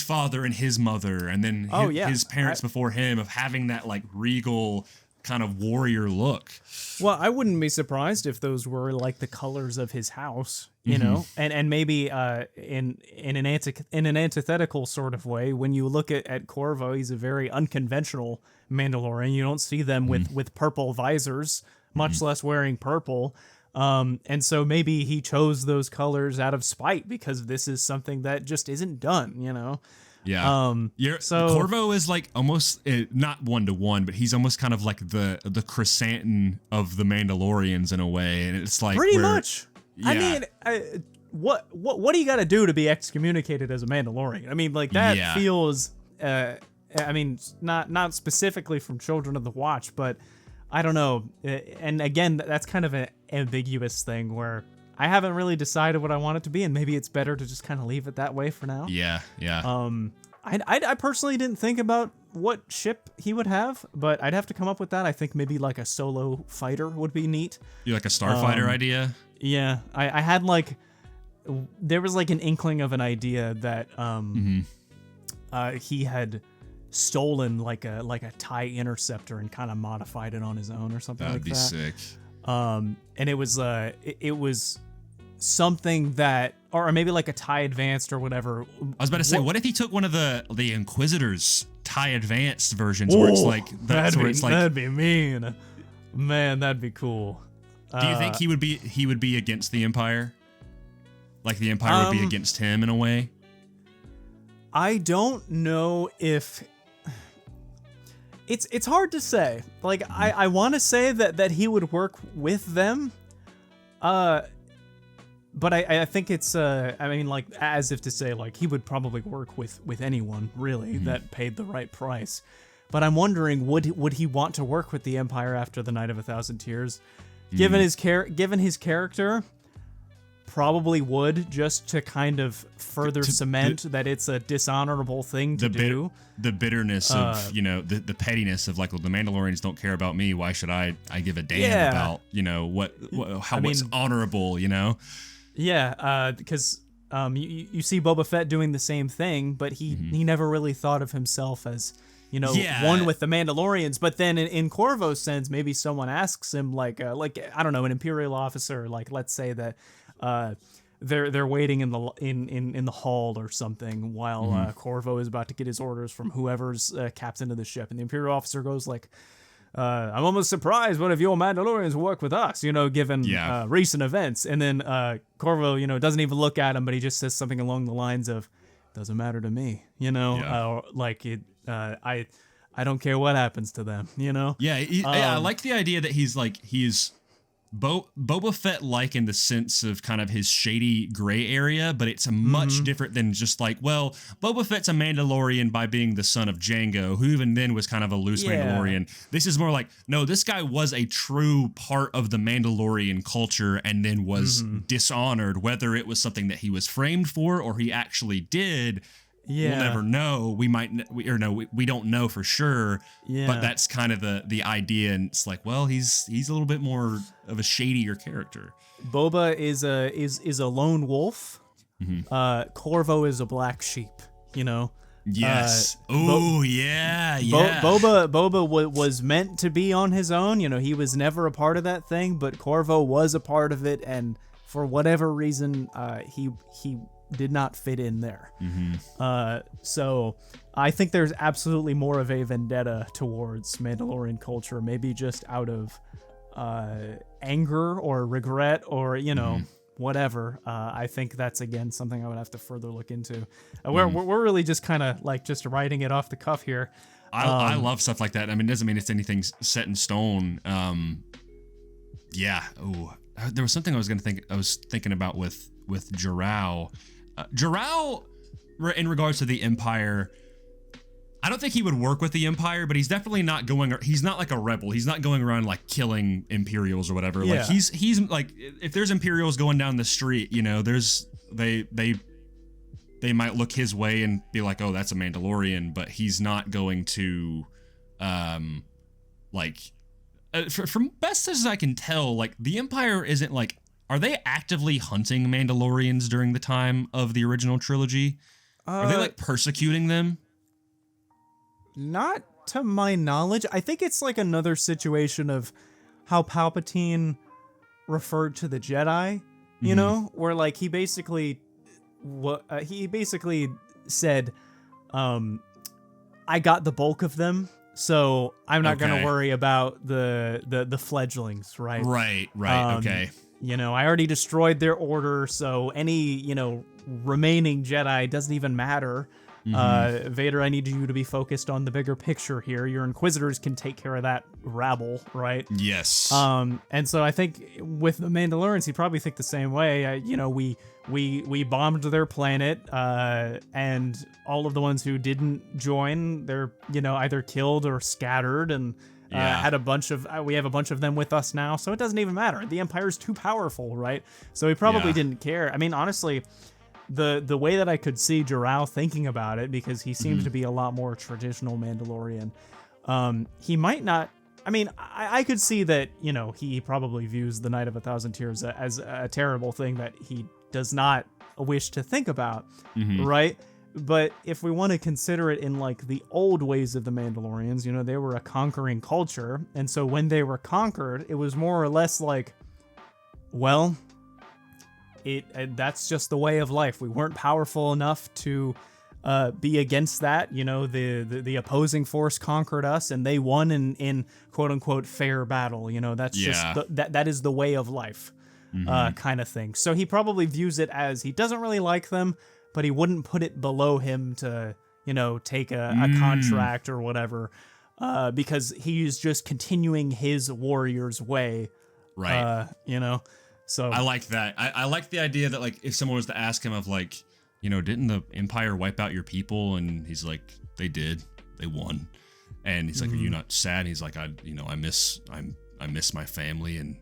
father and his mother, and then his parents before him, of having that like regal kind of warrior look. Well, I wouldn't be surprised if those were like the colors of his house, you know, and maybe in an antithetical sort of way, when you look at Corvo, he's a very unconventional Mandalorian. You don't see them with purple visors, much less wearing purple. And so maybe he chose those colors out of spite because this is something that just isn't done, Yeah. Corvo is like almost not 1-to-1, but he's almost kind of like the chrysanthemum of the Mandalorians in a way, and it's like pretty much. Yeah. I mean, what do you got to do to be excommunicated as a Mandalorian? I mean, like that feels. I mean, not specifically from Children of the Watch, but I don't know. And again, that's kind of an ambiguous thing where I haven't really decided what I want it to be, and maybe it's better to just kind of leave it that way for now. Yeah. I personally didn't think about what ship he would have, but I'd have to come up with that. I think maybe like a solo fighter would be neat. You like a starfighter idea? Yeah, I had there was like an inkling of an idea that he had stolen like a TIE interceptor and kind of modified it on his own or something like that. That'd be sick. And it was something that, or maybe like a TIE Advanced or whatever. I was about to say, what if he took one of the Inquisitor's TIE Advanced versions, where it's like that'd be mean, man. That'd be cool. Do you think he would be against the Empire? Like the Empire would be against him in a way? I don't know if. It's hard to say. Like I want to say that he would work with them, but I think it's I mean, like, as if to say like he would probably work with anyone really that paid the right price. but I'm wondering would he want to work with the Empire after the Night of a Thousand Tears? Given his character, probably would, just to kind of further cement that it's a dishonorable thing to do. The bitterness of, the pettiness of like, well, the Mandalorians don't care about me. Why should I give a damn about, what's honorable, Yeah, because you see Boba Fett doing the same thing, but he never really thought of himself as, one with the Mandalorians. But then in Corvo's sense, maybe someone asks him like I don't know, an Imperial officer, like let's say that they're waiting in the hall or something while Corvo is about to get his orders from whoever's captain of the ship, and the Imperial officer goes like, I'm almost surprised one of your Mandalorians work with us, given recent events. And then Corvo, doesn't even look at him, but he just says something along the lines of, doesn't matter to me, I don't care what happens to them, Yeah, I like the idea that he's Boba Fett like in the sense of kind of his shady gray area, but it's a much different than just like, well, Boba Fett's a Mandalorian by being the son of Jango, who even then was kind of a loose Mandalorian. This is more like, no, this guy was a true part of the Mandalorian culture and then was dishonored, whether it was something that he was framed for or he actually did. Yeah. We'll never know. We don't know for sure. Yeah. But that's kind of the idea, and it's like, well, he's a little bit more of a shadier character. Boba is a lone wolf. Corvo is a black sheep. Yes. Yeah. Boba was meant to be on his own. He was never a part of that thing, but Corvo was a part of it, and for whatever reason, he did not fit in there. So I think there's absolutely more of a vendetta towards Mandalorian culture, maybe just out of anger or regret or, whatever. I think that's, again, something I would have to further look into. We're really just kind of like just writing it off the cuff here. I love stuff like that. I mean, it doesn't mean it's anything set in stone. Yeah. Oh, there was something I was thinking about with Jarrell. Jarrell, in regards to the Empire, I don't think he would work with the Empire, but he's definitely not he's not like a rebel. He's not going around like killing Imperials or whatever. Yeah. Like he's like, if there's Imperials going down the street, they might look his way and be like, oh, that's a Mandalorian, but he's not going to, from best as I can tell, like the Empire isn't like, are they actively hunting Mandalorians during the time of the original trilogy? Are they like persecuting them? Not to my knowledge. I think it's like another situation of how Palpatine referred to the Jedi, where like he basically said, I got the bulk of them, so I'm not going to worry about the fledglings, right? Right, okay. I already destroyed their order, so any, remaining Jedi doesn't even matter. Vader, I need you to be focused on the bigger picture here. Your Inquisitors can take care of that rabble, right? Yes. And so I think with the Mandalorians, he'd probably think the same way. We bombed their planet, and all of the ones who didn't join, they're, either killed or scattered, and we have a bunch of them with us now, so it doesn't even matter. The Empire's too powerful, right? So he probably didn't care. I mean, honestly, the way that I could see Jarrell thinking about it, because he seems to be a lot more traditional Mandalorian, he might not. I mean, I could see that, he probably views the Night of a Thousand Tears as a terrible thing that he does not wish to think about, right? But if we want to consider it in like the old ways of the Mandalorians, they were a conquering culture. And so when they were conquered, it was more or less like, well, that's just the way of life. We weren't powerful enough to be against that. The opposing force conquered us and they won in quote unquote fair battle. That's just that is the way of life, kind of thing. So he probably views it as he doesn't really like them, but he wouldn't put it below him to, take a contract or whatever, because he's just continuing his warrior's way. Right. So I like that. I like the idea that like, if someone was to ask him of like, didn't the Empire wipe out your people? And he's like, they did. They won. And he's like, "Are you not sad?" And he's like, I miss my family and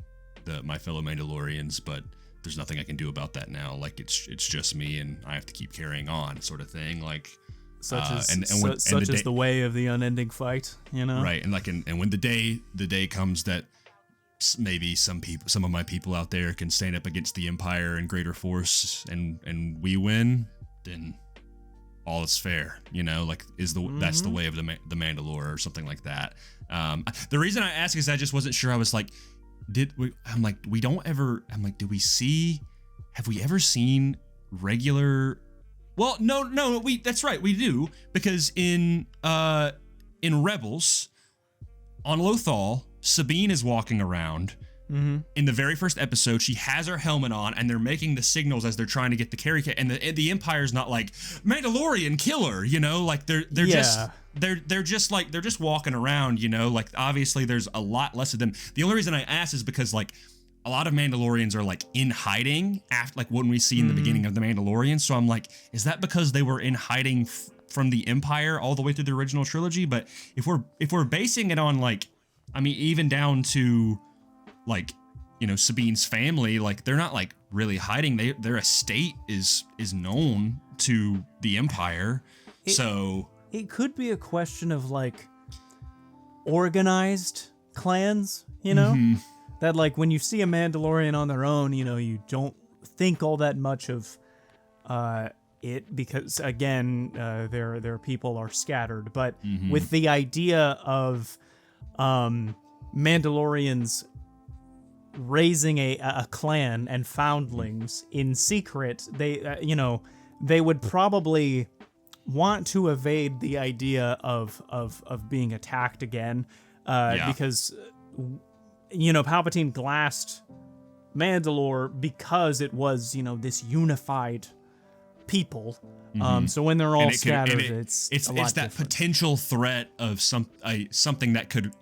my fellow Mandalorians, but there's nothing I can do about that now. Like it's just me, and I have to keep carrying on, sort of thing. Like such is the way of the unending fight, you know? Right, and when the day comes that maybe some of my people out there can stand up against the Empire in greater force, and we win, then all is fair, you know, like that's the way of the Mandalore or something like that. The reason I ask is I just wasn't sure. I was like, have we ever seen regular? Well, no, that's right, we do, because in Rebels on Lothal, Sabine is walking around. In the very first episode, she has her helmet on, and they're making the signals as they're trying to get the carry case. And the Empire's not like Mandalorian killer, you know, like they're just walking around, you know, like obviously there's a lot less of them. The only reason I ask is because like a lot of Mandalorians are like in hiding after, like when we see in the beginning of the Mandalorians. So I'm like, is that because they were in hiding from the Empire all the way through the original trilogy? But if we're basing it on like, I mean, even down to like, you know, Sabine's family, like they're not like really hiding. Their estate is known to the Empire. So it could be a question of like organized clans, you know, that like when you see a Mandalorian on their own, you know, you don't think all that much of it, because again, their people are scattered. But with the idea of Mandalorians raising a clan and foundlings in secret, they would probably want to evade the idea of being attacked again, because you know, Palpatine glassed Mandalore because it was, you know, this unified people. So when they're all scattered, it's that different. Potential threat of something that could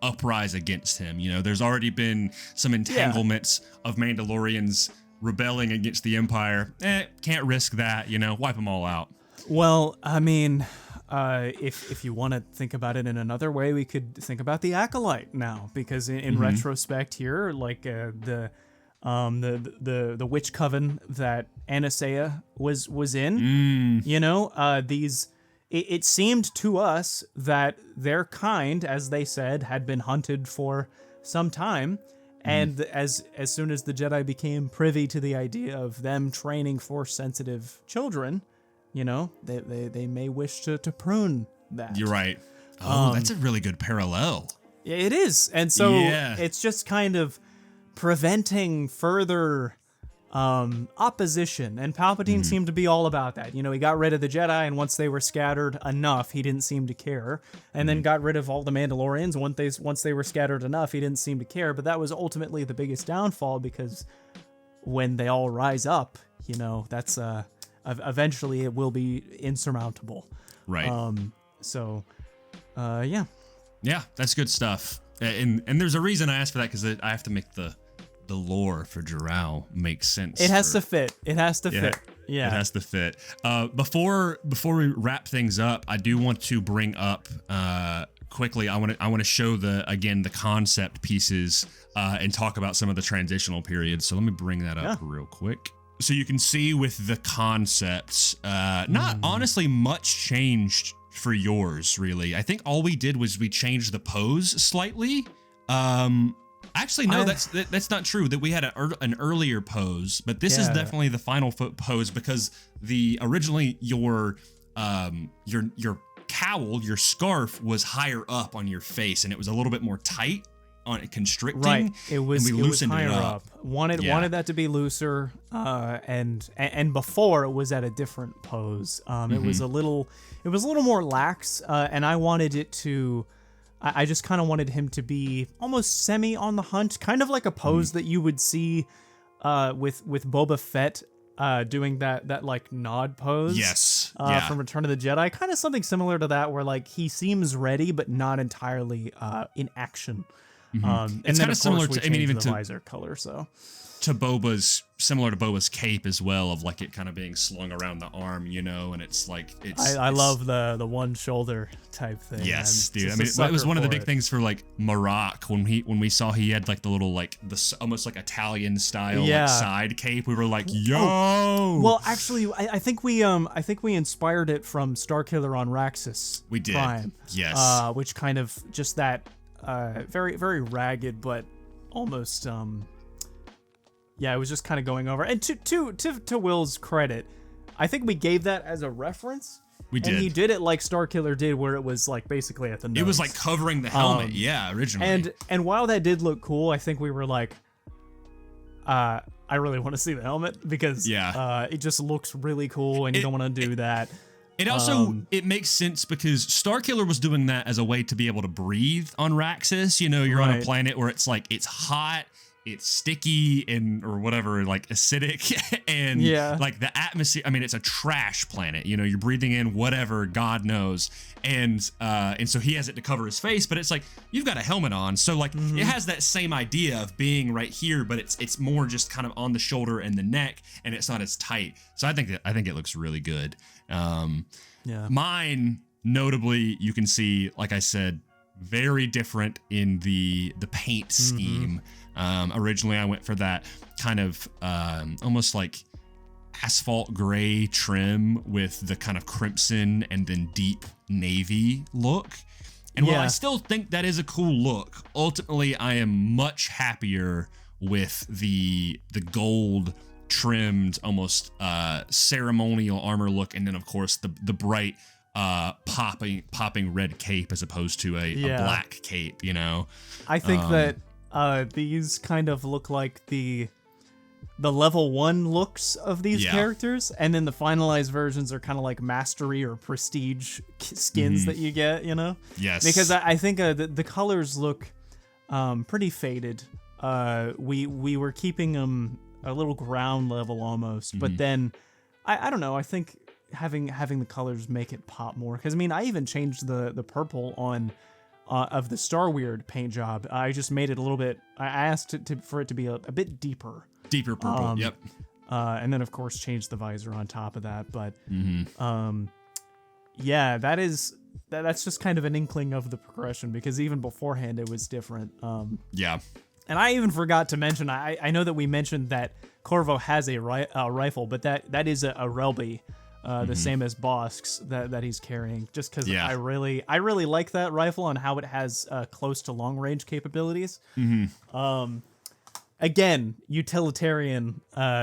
uprise against him. You know, there's already been some entanglements of Mandalorians rebelling against the Empire. Can't risk that, you know, wipe them all out. Well, I mean, if you want to think about it in another way, we could think about the Acolyte now, because in retrospect here, like the witch coven that Anastasia was in, you know, it seemed to us that their kind, as they said, had been hunted for some time. And as soon as the Jedi became privy to the idea of them training Force-sensitive children, you know, they may wish to prune that. You're right. Oh, that's a really good parallel. It is. And so it's just kind of preventing further opposition, and Palpatine seemed to be all about that. You know, he got rid of the Jedi, and once they were scattered enough, he didn't seem to care. And then got rid of all the Mandalorians. Once they were scattered enough, he didn't seem to care. But that was ultimately the biggest downfall, because when they all rise up, you know, that's eventually it will be insurmountable. Right. Yeah, that's good stuff. And there's a reason I asked for that, because I have to make the lore for Jarrell makes sense. It has to fit. It has to fit. Yeah. It has to fit. Before we wrap things up, I do want to bring up quickly. I want to show the concept pieces and talk about some of the transitional periods. So let me bring that up real quick. So you can see with the concepts, not honestly much changed for yours, really. I think all we did was we changed the pose slightly. Actually, no, that's not true. That we had an earlier pose, but this is definitely the final pose, because originally your cowl, your scarf was higher up on your face, and it was a little bit more tight on it, constricting. Right, it was. And we loosened higher it up. Wanted that to be looser, and before it was at a different pose. It was a little more lax, and I wanted it to. I just kind of wanted him to be almost semi on the hunt, kind of like a pose that you would see with Boba Fett doing that like nod pose. Yes. From Return of the Jedi, kind of something similar to that, where like he seems ready but not entirely in action. And it's then kind of similar to, even the visor color. So to similar to Boba's cape as well, of like it kind of being slung around the arm, and it's like I love the one shoulder type thing. Yes, dude. I mean, it was one of the big things for like Maroc when we saw he had like the little like the almost like Italian style like side cape. We were like, yo. Oh. Well, actually, I think we inspired it from Starkiller on Raxus. We did. Prime, yes. Which kind of just that very very ragged but almost it was just kind of going over. And to Will's credit, I think we gave that as a reference. We did. And he did it like Starkiller did, where it was like basically at the nose. It was like covering the helmet, originally. And while that did look cool, I think we were like, I really want to see the helmet because it just looks really cool, and you don't want to do that. It also it makes sense because Starkiller was doing that as a way to be able to breathe on Raxus. You're on a planet where it's like it's hot, it's sticky or whatever, like acidic, and like the atmosphere. I mean, it's a trash planet. You're breathing in whatever God knows, and so he has it to cover his face, but it's like you've got a helmet on, so like it has that same idea of being right here, but it's more just kind of on the shoulder and the neck, and it's not as tight. So I think it looks really good. Mine, notably, you can see, like I said, very different in the paint scheme. Originally, I went for that kind of almost like asphalt gray trim with the kind of crimson and then deep navy look. And while I still think that is a cool look, ultimately I am much happier with the gold trimmed, almost ceremonial armor look, and then of course the bright popping red cape as opposed to a black cape. I think that these kind of look like the level 1 looks of these characters, and then the finalized versions are kind of like mastery or prestige skins that you get, Yes. Because I think the colors look pretty faded. We were keeping them a little ground level almost, but then I don't know. I think having the colors make it pop more. Because I mean, I even changed the purple on of the Star Weird paint job. I just made it a little bit. I asked for it to be a bit deeper. Deeper purple. Yep. And then of course changed the visor on top of that. But that's just kind of an inkling of the progression, because even beforehand it was different. And I even forgot to mention, I know that we mentioned that Corvo has a rifle, but that is a Relby, the same as Bosk's that he's carrying, just because I really like that rifle and how it has close to long range capabilities. Again, utilitarian,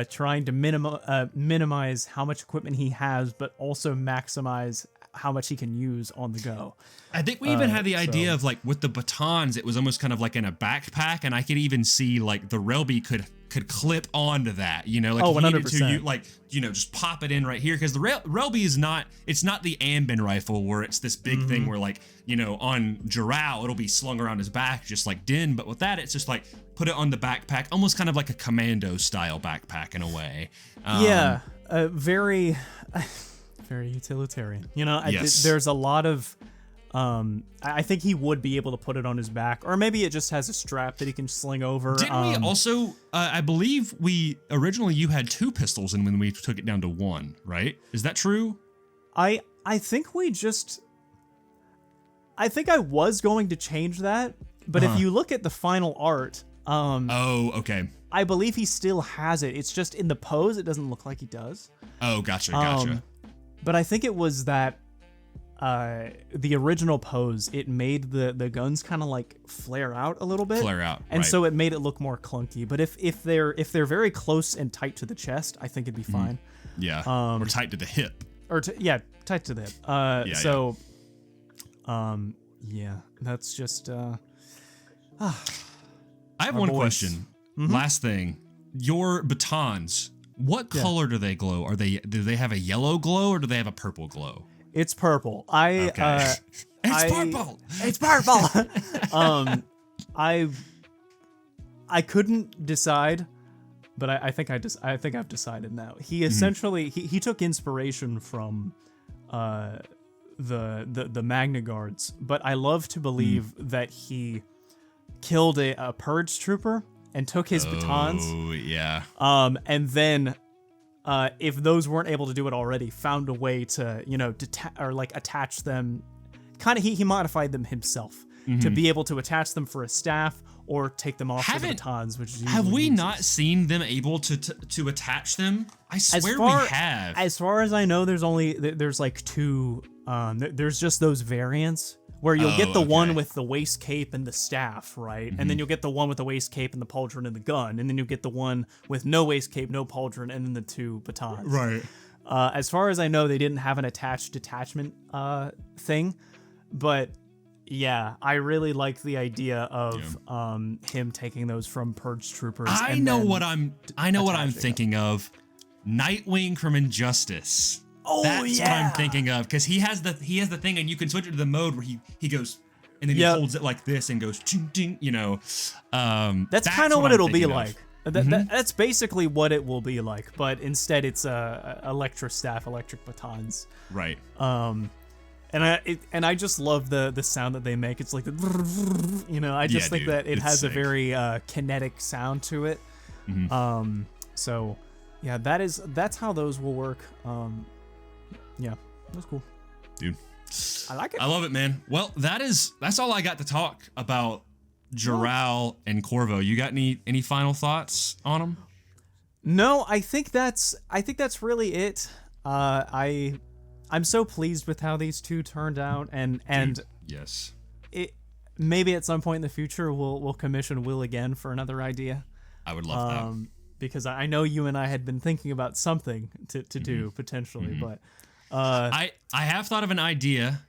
trying to minimize how much equipment he has, but also maximize how much he can use on the go. I think we even had the idea of like with the batons, it was almost kind of like in a backpack, and I could even see like the Relby could clip onto that, like 100%. Just pop it in right here, because the Relby is not the Ambin rifle where it's this big thing where like on Jarrell it'll be slung around his back just like Din, but with that it's just like put it on the backpack, almost kind of like a commando style backpack in a way. Very very utilitarian. Yes. There's a lot of I think he would be able to put it on his back, or maybe it just has a strap that he can sling over. Didn't we also I believe originally you had 2 pistols, and when we took it down to 1, right? Is that true? I think I was going to change that, but if you look at the final art, okay. I believe he still has it. It's just in the pose it doesn't look like he does. Oh, gotcha. But I think it was that the original pose, it made the guns kind of like flare out a little bit. And so it made it look more clunky. But if they're very close and tight to the chest, I think it'd be fine. Yeah. Or tight to the hip. Tight to the hip. That's just I have one question. Last thing. Your batons, what color do they glow? Do they have a yellow glow, or do they have a purple glow? It's purple. It's purple. It's purple. I couldn't decide, but I think I've decided now. He essentially he took inspiration from the Magna Guards, but I love to believe that he killed a purge trooper and took his batons. Oh, yeah. And then if those weren't able to do it already, found a way to, attach them. Kind of, he modified them himself to be able to attach them for a staff or take them off with the batons. Have we not seen them able to attach them? I swear we have. As far as I know, there's like two. There's just those variants where you'll get the one with the waist cape and the staff, right? And then you'll get the one with the waist cape and the pauldron and the gun, and then you'll get the one with no waist cape, no pauldron, and then the two batons. Right. As far as I know, they didn't have an attached detachment thing, but yeah, I really like the idea of him taking those from Purge Troopers. I know what I'm thinking of. Nightwing from Injustice. Oh, that's what I'm thinking of, because he has the thing, and you can switch it to the mode where he goes, and then he holds it like this and goes, ching, ching, That's kind of what it'll be like. That's basically what it will be like, but instead it's electric batons. Right. And I just love the sound that they make. It's like I just think that it has sick. A very kinetic sound to it. So yeah, that's how those will work. Yeah, that's cool, dude. I like it. I love it, man. Well, that's all I got to talk about Joral and Corvo. You got any final thoughts on them? No, I think that's really it. I'm so pleased with how these two turned out, and dude, yes. It maybe at some point in the future we'll commission Will again for another idea. I would love that. Because I know you and I had been thinking about something to do potentially, but I have thought of an idea,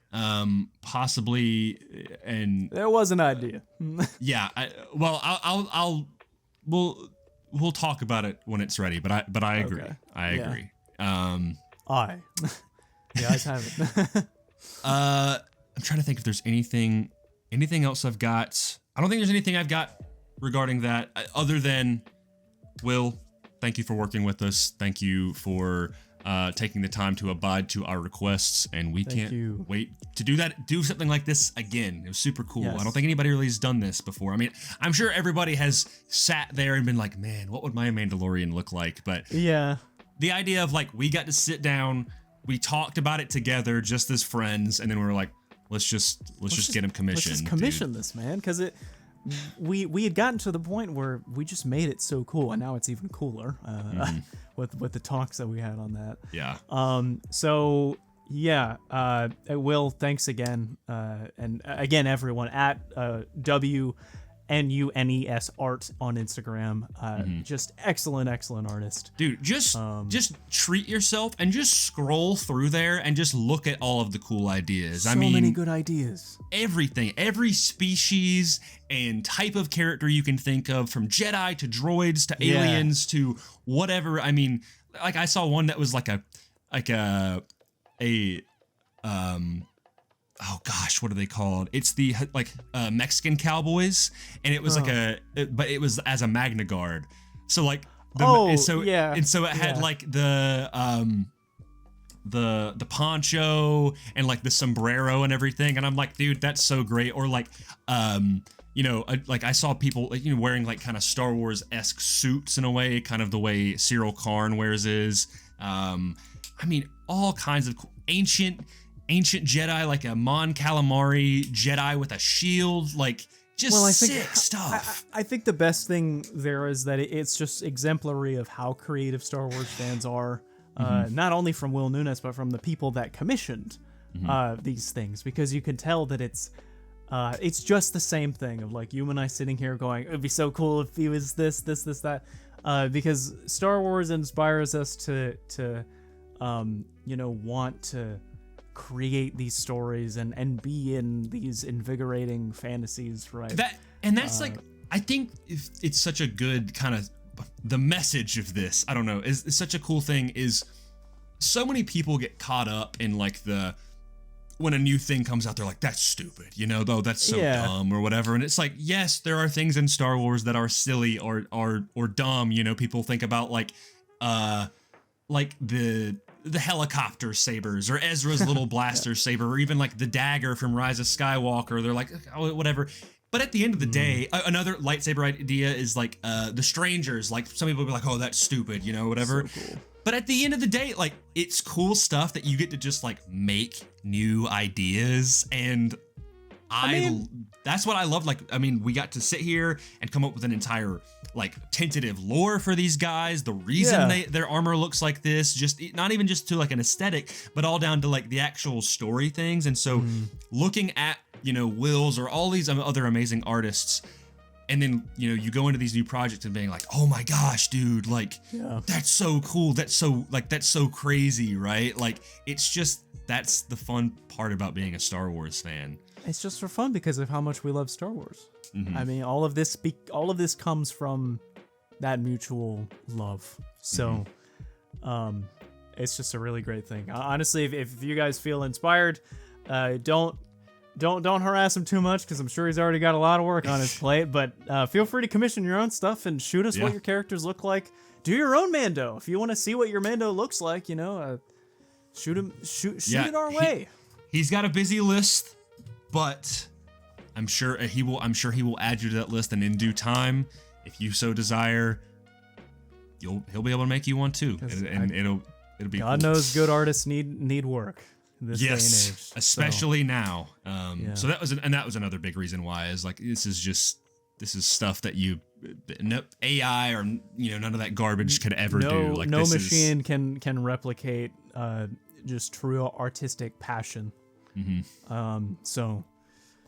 possibly, and there was an idea. Yeah, we'll talk about it when it's ready. But I agree. Okay. I agree. Yeah, I haven't. I'm trying to think if there's anything else I've got. I don't think there's anything I've got regarding that other than, Will, thank you for working with us. Thank you for taking the time to abide to our requests, and we can't wait to do something like this again. It was super cool. Yes. I don't think anybody really has done this before. I mean, I'm sure everybody has sat there and been like, man, what would my Mandalorian look like? But yeah, the idea of like, we got to sit down, we talked about it together just as friends, and then we were like, let's just get him commissioned. Let's just commission this, man, because we had gotten to the point where we just made it so cool, and now it's even cooler with the talks that we had on that. Yeah. So yeah, Will, thanks again, and again everyone at WNUNES art on Instagram. Just excellent artist, dude. Just treat yourself and just scroll through there and just look at all of the cool ideas. So many good ideas. Everything, every species and type of character you can think of, from Jedi to droids to aliens to whatever. I mean, like I saw one that was like a oh gosh, what are they called? It's the Mexican cowboys, and it was but it was as a Magna Guard. So like, and so it had like the poncho and like the sombrero and everything, and I'm like, dude, that's so great. Or like, like I saw people wearing like kind of Star Wars-esque suits in a way, kind of the way Cyril Karn wears his. I mean, all kinds of cool, ancient Jedi, like a Mon Calamari Jedi with a shield, like just sick stuff. I think the best thing there is that it's just exemplary of how creative Star Wars fans are, not only from Will Nunes, but from the people that commissioned these things, because you can tell that it's just the same thing of like you and I sitting here going, it'd be so cool if he was this, that, because Star Wars inspires us to want to create these stories and be in these invigorating fantasies, right? That's like, I think it's such a good kind of, the message of this, I don't know, is such a cool thing, is so many people get caught up in like when a new thing comes out, they're like, that's stupid, though that's so dumb or whatever. And it's like, yes, there are things in Star Wars that are silly or dumb. People think about like the helicopter sabers, or Ezra's little blaster saber, or even like the dagger from Rise of Skywalker. They're like, oh, whatever. But at the end of the day, another lightsaber idea is like the strangers. Like some people will be like, oh, that's stupid, you know, whatever. So cool. But at the end of the day, like it's cool stuff that you get to just like make new ideas. And that's what I love. Like, I mean, we got to sit here and come up with an entire like tentative lore for these guys. The reason their armor looks like this, just not even just to like an aesthetic, but all down to like the actual story things. And so looking at, you know, Will's or all these other amazing artists, and then, you know, you go into these new projects and being like, oh my gosh, dude, like that's so cool. That's so crazy, right? Like it's just, that's the fun part about being a Star Wars fan. It's just for fun because of how much we love Star Wars. I mean, all of this comes from that mutual love. So, it's just a really great thing. Honestly, if you guys feel inspired, don't harass him too much because I'm sure he's already got a lot of work on his plate. But feel free to commission your own stuff and shoot us what your characters look like. Do your own Mando if you want to see what your Mando looks like. You know, shoot it our way. He's got a busy list. But I'm sure he will add you to that list, and in due time, if you so desire, he'll be able to make you one too, and it'll be. God cool. knows good artists need work in this day and age, especially now. So that was another big reason why is like this is stuff that no AI or none of that garbage could ever do. Like no machine can replicate just true artistic passion. So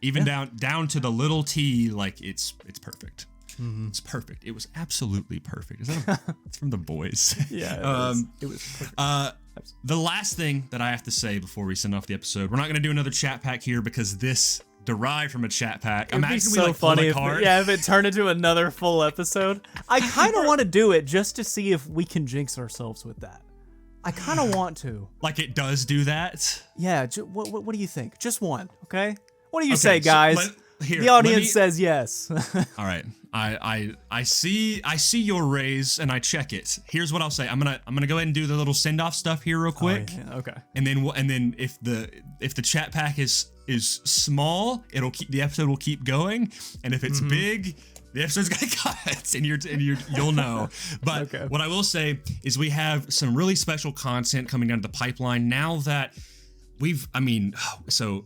even down to the little T, like it's perfect. It's perfect. It was absolutely perfect. Is that it's from The Boys? Yeah, it was perfect. The last thing that I have to say before we send off the episode, we're not going to do another chat pack here because this derived from a chat pack. It'd be so funny if it turned into another full episode. I kind of want to do it just to see if we can jinx ourselves with that. I kind of want to. Like it does do that? Yeah. What do you think? Just one, okay? What do you say, guys? So the audience says yes. All right. I see your raise and I check it. Here's what I'll say. I'm gonna go ahead and do the little send off stuff here real quick. Oh, yeah, okay. And then if the chat pack is small, the episode will keep going. And if it's big, the episode's gonna cut, and you'll know. But what I will say is we have some really special content coming down the pipeline now that so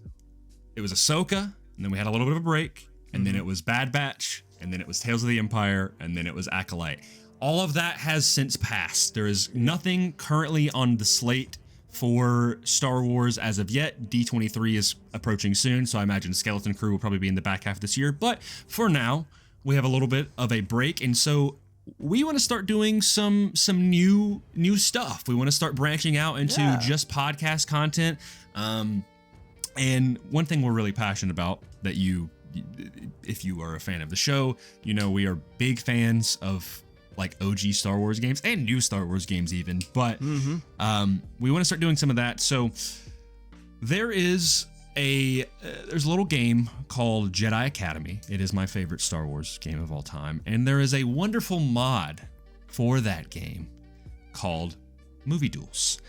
it was Ahsoka, and then we had a little bit of a break, and then it was Bad Batch, and then it was Tales of the Empire, and then it was Acolyte. All of that has since passed. There is nothing currently on the slate for Star Wars as of yet. D23 is approaching soon, so I imagine Skeleton Crew will probably be in the back half of this year. But for now, we have a little bit of a break, and so we want to start doing some new stuff. We want to start branching out into just podcast content. And one thing we're really passionate about that if you are a fan of the show, we are big fans of like OG Star Wars games and new Star Wars games even. But we want to start doing some of that. So there's a little game called Jedi Academy. It is my favorite Star Wars game of all time. And there is a wonderful mod for that game called Movie Duels.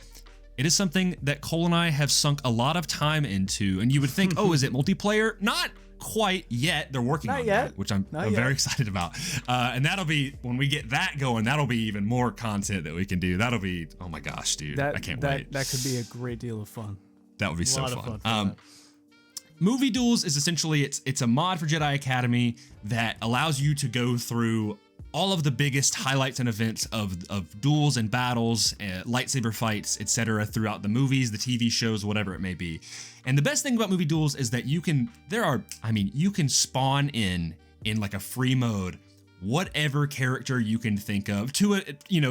It is something that Cole and I have sunk a lot of time into. And you would think, oh, is it multiplayer? Not quite yet. They're working on that, which I'm very excited about. And that'll be, when we get that going, that'll be even more content that we can do. That'll be, oh my gosh, dude. I can't wait. That could be a great deal of fun. That would be so fun. Movie Duels is essentially, it's a mod for Jedi Academy that allows you to go through all of the biggest highlights and events of duels and battles, lightsaber fights, etc. throughout the movies, the TV shows, whatever it may be. And the best thing about Movie Duels is that you can spawn in like a free mode whatever character you can think of to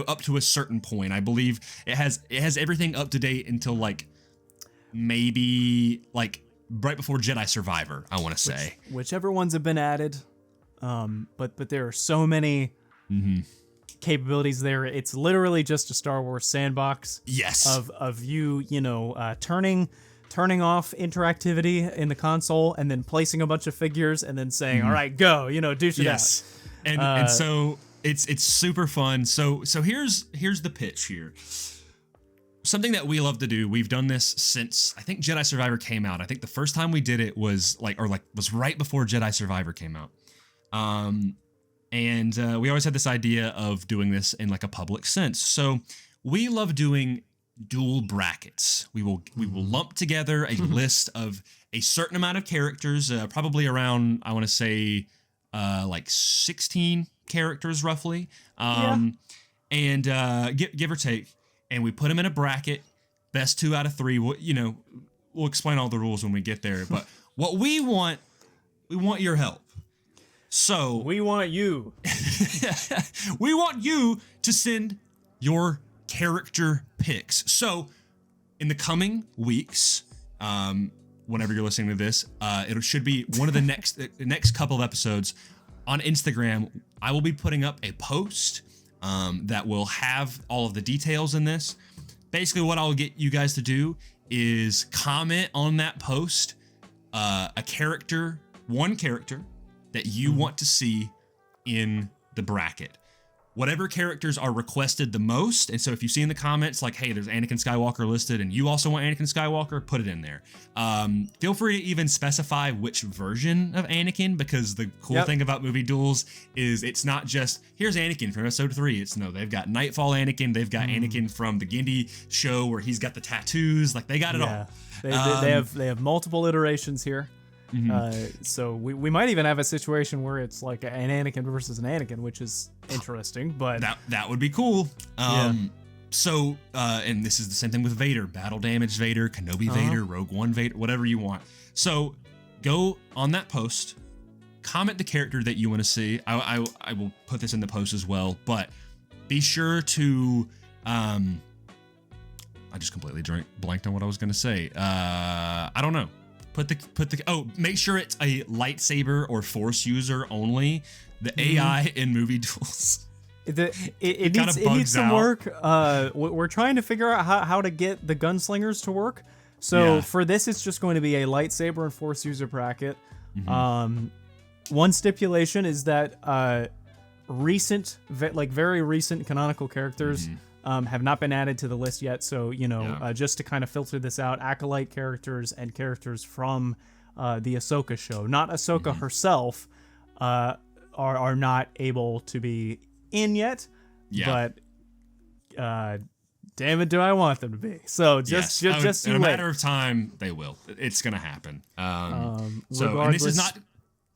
up to a certain point. I believe it has everything up to date until like maybe like right before Jedi Survivor, I want to say. Whichever ones have been added. But there are so many capabilities there. It's literally just a Star Wars sandbox. Yes. Of you turning off interactivity in the console and then placing a bunch of figures and then saying, all right, go, douche it out. And so it's super fun. So here's the pitch here. something that we love to do, we've done this since I think Jedi Survivor came out. I think the first time we did it was was right before Jedi Survivor came out. And we always had this idea of doing this in like a public sense. So we love doing dual brackets. We will lump together a list of a certain amount of characters, probably around, I want to say, like 16 characters roughly, and give or take. And we put them in a bracket, best 2 out of 3. We'll explain all the rules when we get there. But what we want your help. So We want you. we want you to send your character picks. So in the coming weeks, whenever you're listening to this, it should be one of the next couple of episodes on Instagram. I will be putting up a post that will have all of the details in this. Basically, what I'll get you guys to do is comment on that post one character that you want to see in the bracket. Whatever characters are requested the most. And so if you see in the comments, like, hey, there's Anakin Skywalker listed and you also want Anakin Skywalker, put it in there. Feel free to even specify which version of Anakin, because the cool thing about movie duels is it's not just, here's Anakin from episode 3. It's no, they've got Nightfall Anakin. They've got Anakin from the Gindie show where he's got the tattoos. Like, they got it all. They have multiple iterations here. So we might even have a situation where it's like an Anakin versus an Anakin, which is interesting, but that would be cool. So and this is the same thing with Vader, battle damage Vader, Kenobi Vader, Rogue One Vader, whatever you want. So go on that post, comment the character that you want to see. I will put this in the post as well, but be sure to I just completely blanked on what I was going to say. I don't know. Make sure it's a lightsaber or force user only. The AI in movie duels. It needs some work. We're trying to figure out how to get the gunslingers to work. So for this, it's just going to be a lightsaber and force user bracket. One stipulation is that very recent canonical characters have not been added to the list yet. So, just to kind of filter this out, Acolyte characters and characters from the Ahsoka show, not Ahsoka herself, are not able to be in yet. But damn it, do I want them to be? So just in a matter of time, they will. It's gonna happen. And this is not.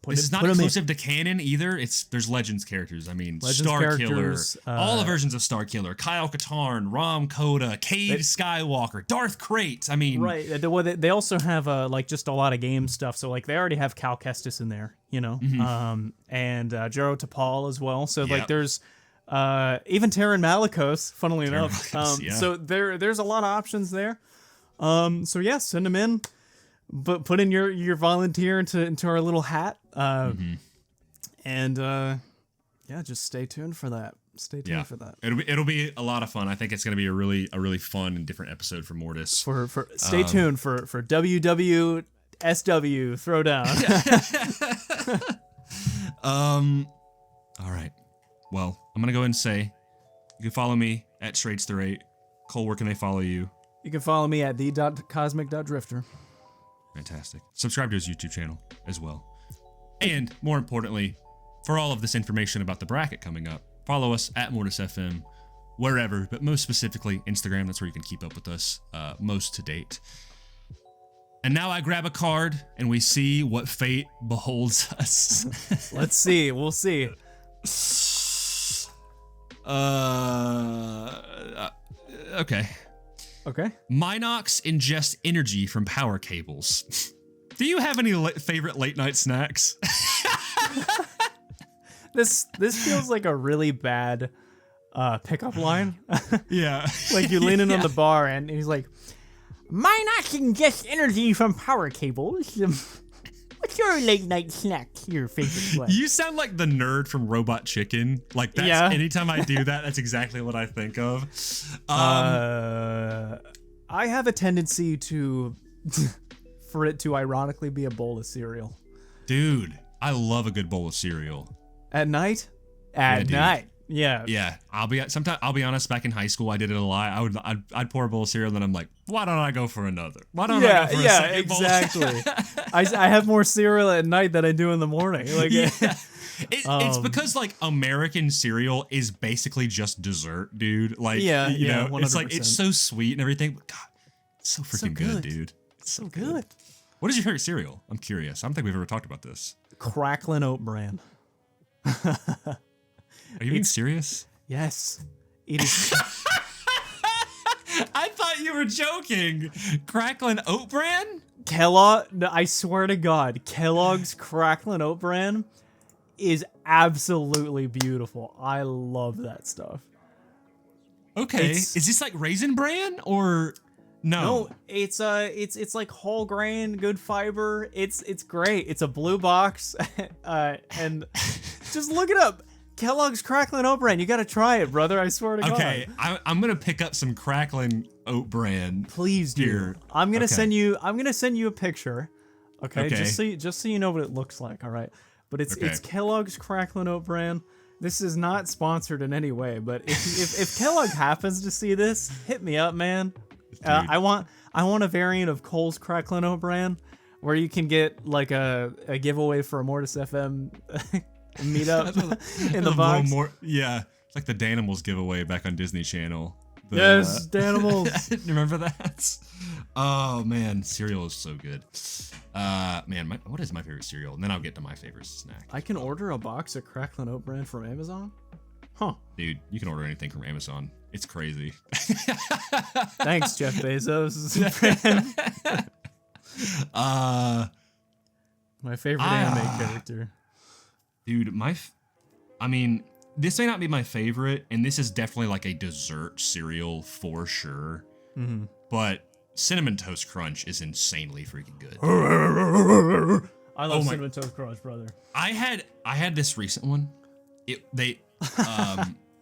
This is not exclusive to canon either. There's Legends characters. I mean, Starkiller, all the versions of Starkiller, Kyle Katarn, Rom Koda, Cade Skywalker, Darth Krayt. I mean, right. They also have just a lot of game stuff. So like they already have Cal Kestis in there, and Jaro Tapal as well. So like there's even Terran Malicos, funnily enough. So there's a lot of options there. So yeah, send them in. But put in your volunteer into our little hat, and just stay tuned for that. Stay tuned for that. It'll be a lot of fun. I think it's going to be a really fun and different episode for Mortis. Stay tuned for WWSW Throwdown. All right. Well, I'm gonna go ahead and say you can follow me at Shradester8. Cole, where can they follow you? You can follow me at the.cosmic.drifter. Fantastic. Subscribe to his YouTube channel as well. And more importantly, for all of this information about the bracket coming up, follow us at Mortis FM, wherever, but most specifically Instagram. That's where you can keep up with us most to date. And now I grab a card and we see what fate beholds us. Let's see. We'll see. Okay. Okay. Minox ingest energy from power cables. Do you have any favorite late night snacks? This feels like a really bad pickup line. Yeah. Like you lean in on the bar and he's like, Minox ingest energy from power cables. What's your late night snack? Your favorite one? You sound like the nerd from Robot Chicken. Like that's anytime I do that, that's exactly what I think of. I have a tendency for it to ironically be a bowl of cereal. Dude, I love a good bowl of cereal. At night? At night. Yeah. Yeah, I'll be honest. Back in high school, I did it a lot. I'd pour a bowl of cereal, and then I'm like, why don't I go for another? Why don't I go for a second bowl? Exactly. I have more cereal at night than I do in the morning. Like, Yeah. It's because like American cereal is basically just dessert, dude. Like, Yeah, you yeah, know, it's like 100%. it's so sweet and everything. But God, it's so freaking good, dude. It's so good. What is your favorite cereal? I'm curious. I don't think we've ever talked about this. Cracklin' Oat Bran. Are you being serious? Yes. It is. I thought you were joking. Cracklin' Oat Bran? Kellogg. No, I swear to God, Kellogg's Cracklin' Oat Bran is absolutely beautiful. I love that stuff. Okay. It's- Is this like Raisin Bran or no? No, it's like whole grain, good fiber. It's great. It's a blue box, and just look it up. Kellogg's Cracklin' Oat Bran. You gotta try it, brother. I swear to Okay, God. I'm gonna pick up some Cracklin' Oat Bran. Please do. Here. I'm gonna Okay. send you. I'm gonna send you a picture. Okay, Okay. just so you know what it looks like. All right, but it's Okay. Kellogg's Cracklin' Oat Bran. This is not sponsored in any way, but if Kellogg happens to see this, hit me up, man. I want a variant of Cole's Cracklin' Oat Bran, where you can get like a giveaway for a Mortis FM meetup in the box. Yeah, it's like the Danimals giveaway back on Disney Channel. Yes, Danimals. Remember that? Oh man, cereal is so good. Man, what is my favorite cereal? And then I'll get to my favorite snack. I can order a box of Cracklin' Oat Bran from Amazon? Huh. Dude, you can order anything from Amazon. It's crazy. Thanks, Jeff Bezos. My favorite anime character. Dude, I mean, this may not be my favorite, and this is definitely like a dessert cereal for sure. Mm-hmm. But Cinnamon Toast Crunch is insanely freaking good. I love Cinnamon Toast Crunch, brother. I had this recent one.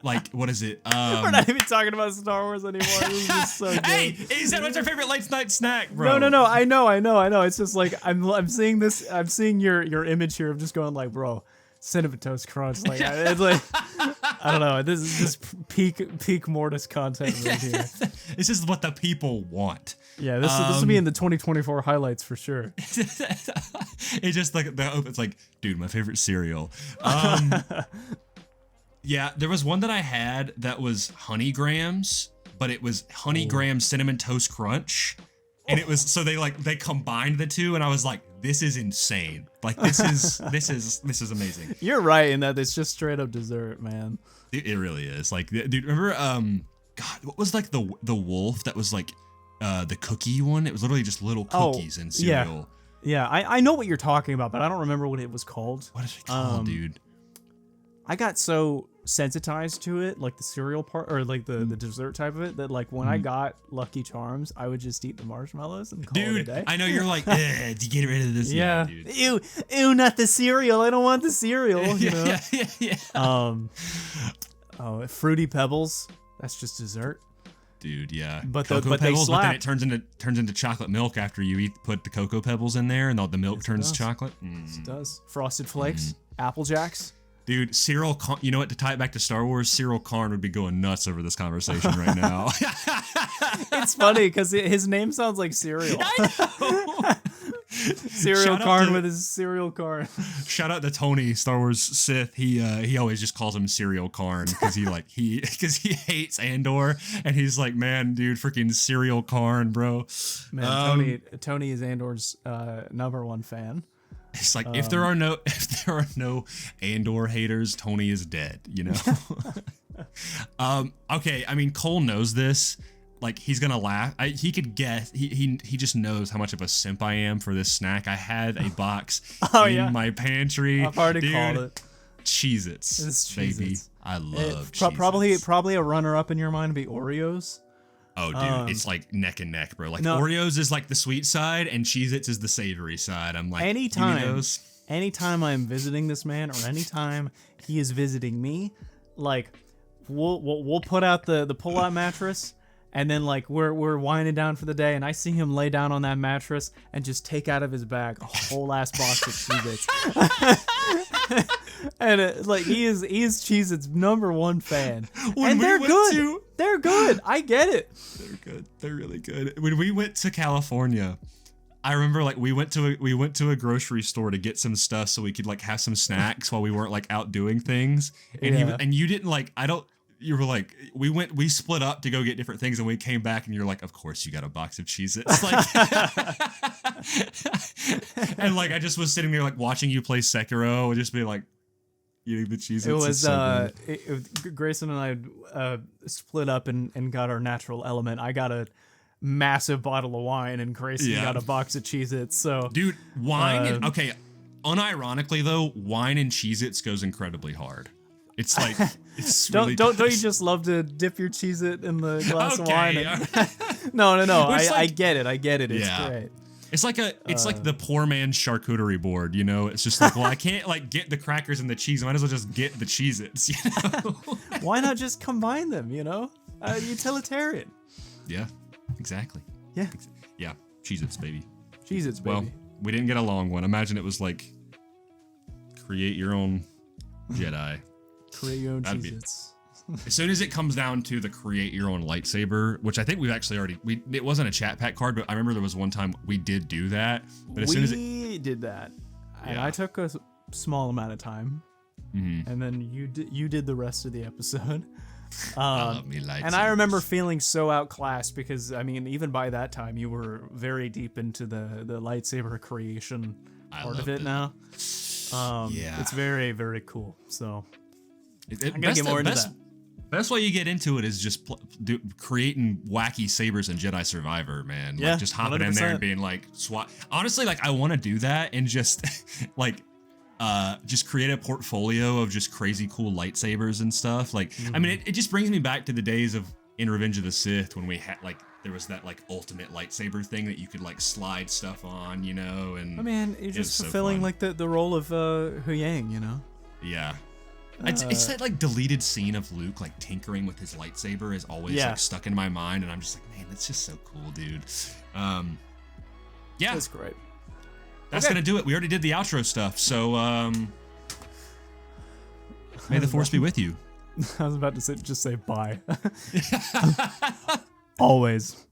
Like, what is it? We're not even talking about Star Wars anymore. This is just so good. Hey, is that what's your favorite late night snack, bro? No. I know. It's just like I'm seeing this. I'm seeing your image here of just going like, bro, Cinnamon Toast Crunch. Like, it's like, I don't know. This is just peak Mortis content right here. This is what the people want. Yeah, this will be in the 2024 highlights for sure. It's just like it's like, dude, my favorite cereal. Yeah, there was one that I had that was Honey Grams, but it was Honey Graham Cinnamon Toast Crunch. And it was so they combined the two, and I was like, this is insane. Like this is amazing. You're right in that it's just straight up dessert, man. It really is. Like, dude, remember God, what was like the wolf that was like the cookie one? It was literally just little cookies and cereal. Yeah, I know what you're talking about, but I don't remember what it was called. What is it called, dude? I got so sensitized to it, like the cereal part or like the dessert type of it, that like when I got Lucky Charms, I would just eat the marshmallows and call it a day. I know you're like, to get rid of this. Yeah. Dude. Ew, not the cereal. I don't want the cereal. You know. Yeah. Fruity Pebbles. That's just dessert. Dude, yeah. But Cocoa they Pebbles, but then slap. it turns into chocolate milk after you put the Cocoa Pebbles in there, and all the milk turns does. chocolate. It does. Frosted Flakes, Apple Jacks. Dude, you know what? To tie it back to Star Wars, Cyril Karn would be going nuts over this conversation right now. It's funny because his name sounds like cereal. I know. Cereal Shout out Karn to- with his cereal Karn. Shout out to Tony, Star Wars Sith. He always just calls him Cereal Karn because he hates Andor, and he's like, man, dude, freaking Cereal Karn, bro. Man, Tony is Andor's #1 fan. It's like if there are no Andor haters, Tony is dead, you know. Okay, I mean Cole knows this. Like he's gonna laugh. He could guess. He just knows how much of a simp I am for this snack. I had a box in my pantry. I've already dude, called it. Cheez-Its, It's baby. Cheez-Its. I love Cheez-Its. Probably a runner-up in your mind would be Oreos. Oh, dude, it's like neck and neck, bro. Like no. Oreos is like the sweet side, and Cheez-Its is the savory side. I'm like, anytime I'm visiting this man, or anytime he is visiting me, like we'll put out the pull-out mattress, and then like we're winding down for the day, and I see him lay down on that mattress and just take out of his bag a whole ass box of Cheez-Its. And like he is Cheez-Its #1 fan. When And we they're went good. to- They're good. I get it. They're good. They're really good. When we went to California, I remember like we went to a grocery store to get some stuff so we could like have some snacks while we weren't like out doing things. And you didn't like you were like we split up to go get different things and we came back and you're like, of course you got a box of Cheez-Its. Like and like I just was sitting there like watching you play Sekiro and just be like eating the Cheez-Its. It was so good. Grayson and I split up and got our natural element. I got a massive bottle of wine and Grayson got a box of Cheez-Its. So Dude, wine okay. Unironically though, wine and Cheez-Its goes incredibly hard. It's like it's really don't good. you just love to dip your Cheez-It in the glass of wine? Okay, And, no. It's I like- get it. It's Yeah. great. It's like the poor man's charcuterie board, you know? It's just like, well, I can't like get the crackers and the cheese. I might as well just get the Cheez-Its, you know? Why not just combine them? You know, utilitarian. Yeah, exactly. Yeah, Yeah, Cheez-Its, baby. Cheez-Its, baby. Well, we didn't get a long one. Imagine it was like create your own Jedi. Create your own That'd be- Cheez-Its. As soon as it comes down to the create your own lightsaber, which I think we've actually already it wasn't a chat pack card, but I remember there was one time we did do that. But as soon as We did that, and Yeah. I took a small amount of time, Mhm. and then you did the rest of the episode. I love me lightsabers. And I remember feeling so outclassed because I mean, even by that time, you were very deep into the lightsaber creation part of loved it it. now. Yeah. It's very, very cool. So I'm gonna get more into that. Best way you get into it is just creating wacky sabers in Jedi Survivor, man. Yeah, Like just hopping in there and 100%. being like, SWAT. Honestly, like I want to do that and just like, just create a portfolio of just crazy cool lightsabers and stuff. Like, I mean, it just brings me back to the days of in Revenge of the Sith when we had like there was that like ultimate lightsaber thing that you could like slide stuff on, you know. And I mean, you're it was just so fulfilling fun. like the role of Hu Yang, you know. Yeah. It's that like deleted scene of Luke like tinkering with his lightsaber is always Yeah. like stuck in my mind, and I'm just like, man, that's just so cool, dude. Yeah, That's great. that's Okay. gonna do it. We already did the outro stuff, so may the force be with you. I was about to just say bye. Always.